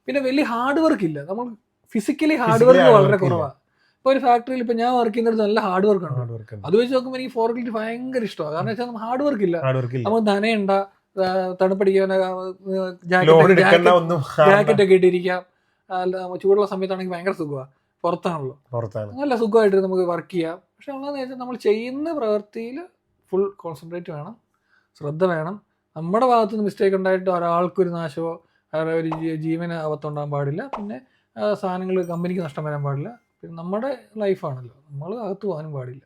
പിന്നെ വലിയ ഹാർഡ് വർക്ക് ഇല്ല. നമ്മൾ ഫിസിക്കലി ഹാർഡ് വർക്ക് വളരെ കുറവാണ്. ഇപ്പൊ ഒരു ഫാക്ടറിയിൽ ഇപ്പൊ ഞാൻ വർക്ക് ചെയ്യുന്നിടത്ത് നല്ല ഹാർഡ് വർക്ക് ഉണ്ട്. അത് വെച്ച് നോക്കുമ്പോൾ എനിക്ക് ഫോർക്ക് ലിഫ്റ്റ് ഭയങ്കര ഇഷ്ടമാണ്. കാരണം വെച്ചാൽ ഹാർഡ് വർക്ക് ഇല്ല. നമുക്ക് നനയണ്ട, തണുപ്പടിക്കാൻ ജാക്കറ്റ് ഒക്കെ ഇട്ടിരിക്കാം. ചൂടുള്ള സമയത്താണെങ്കിൽ ഭയങ്കര സുഖമാണ്. പുറത്താണല്ലോ, നല്ല സുഖമായിട്ട് നമുക്ക് വർക്ക് ചെയ്യാം. പക്ഷെ ഉള്ളതെന്ന് വെച്ചാൽ നമ്മൾ ചെയ്യുന്ന പ്രവൃത്തിയിൽ ഫുൾ കോൺസെൻട്രേറ്റ് വേണം, ശ്രദ്ധ വേണം. നമ്മുടെ ഭാഗത്തുനിന്ന് മിസ്റ്റേക്ക് ഉണ്ടായിട്ട് ഒരാൾക്കൊരു നാശമോ ഒരു ജീവന് ആപത്തുണ്ടാകാൻ പാടില്ല. പിന്നെ സാധനങ്ങൾ കമ്പനിക്ക് നഷ്ടം വരാൻ പാടില്ല. പിന്നെ നമ്മുടെ ലൈഫാണല്ലോ, നമ്മൾ അകത്ത് പോകാനും പാടില്ല.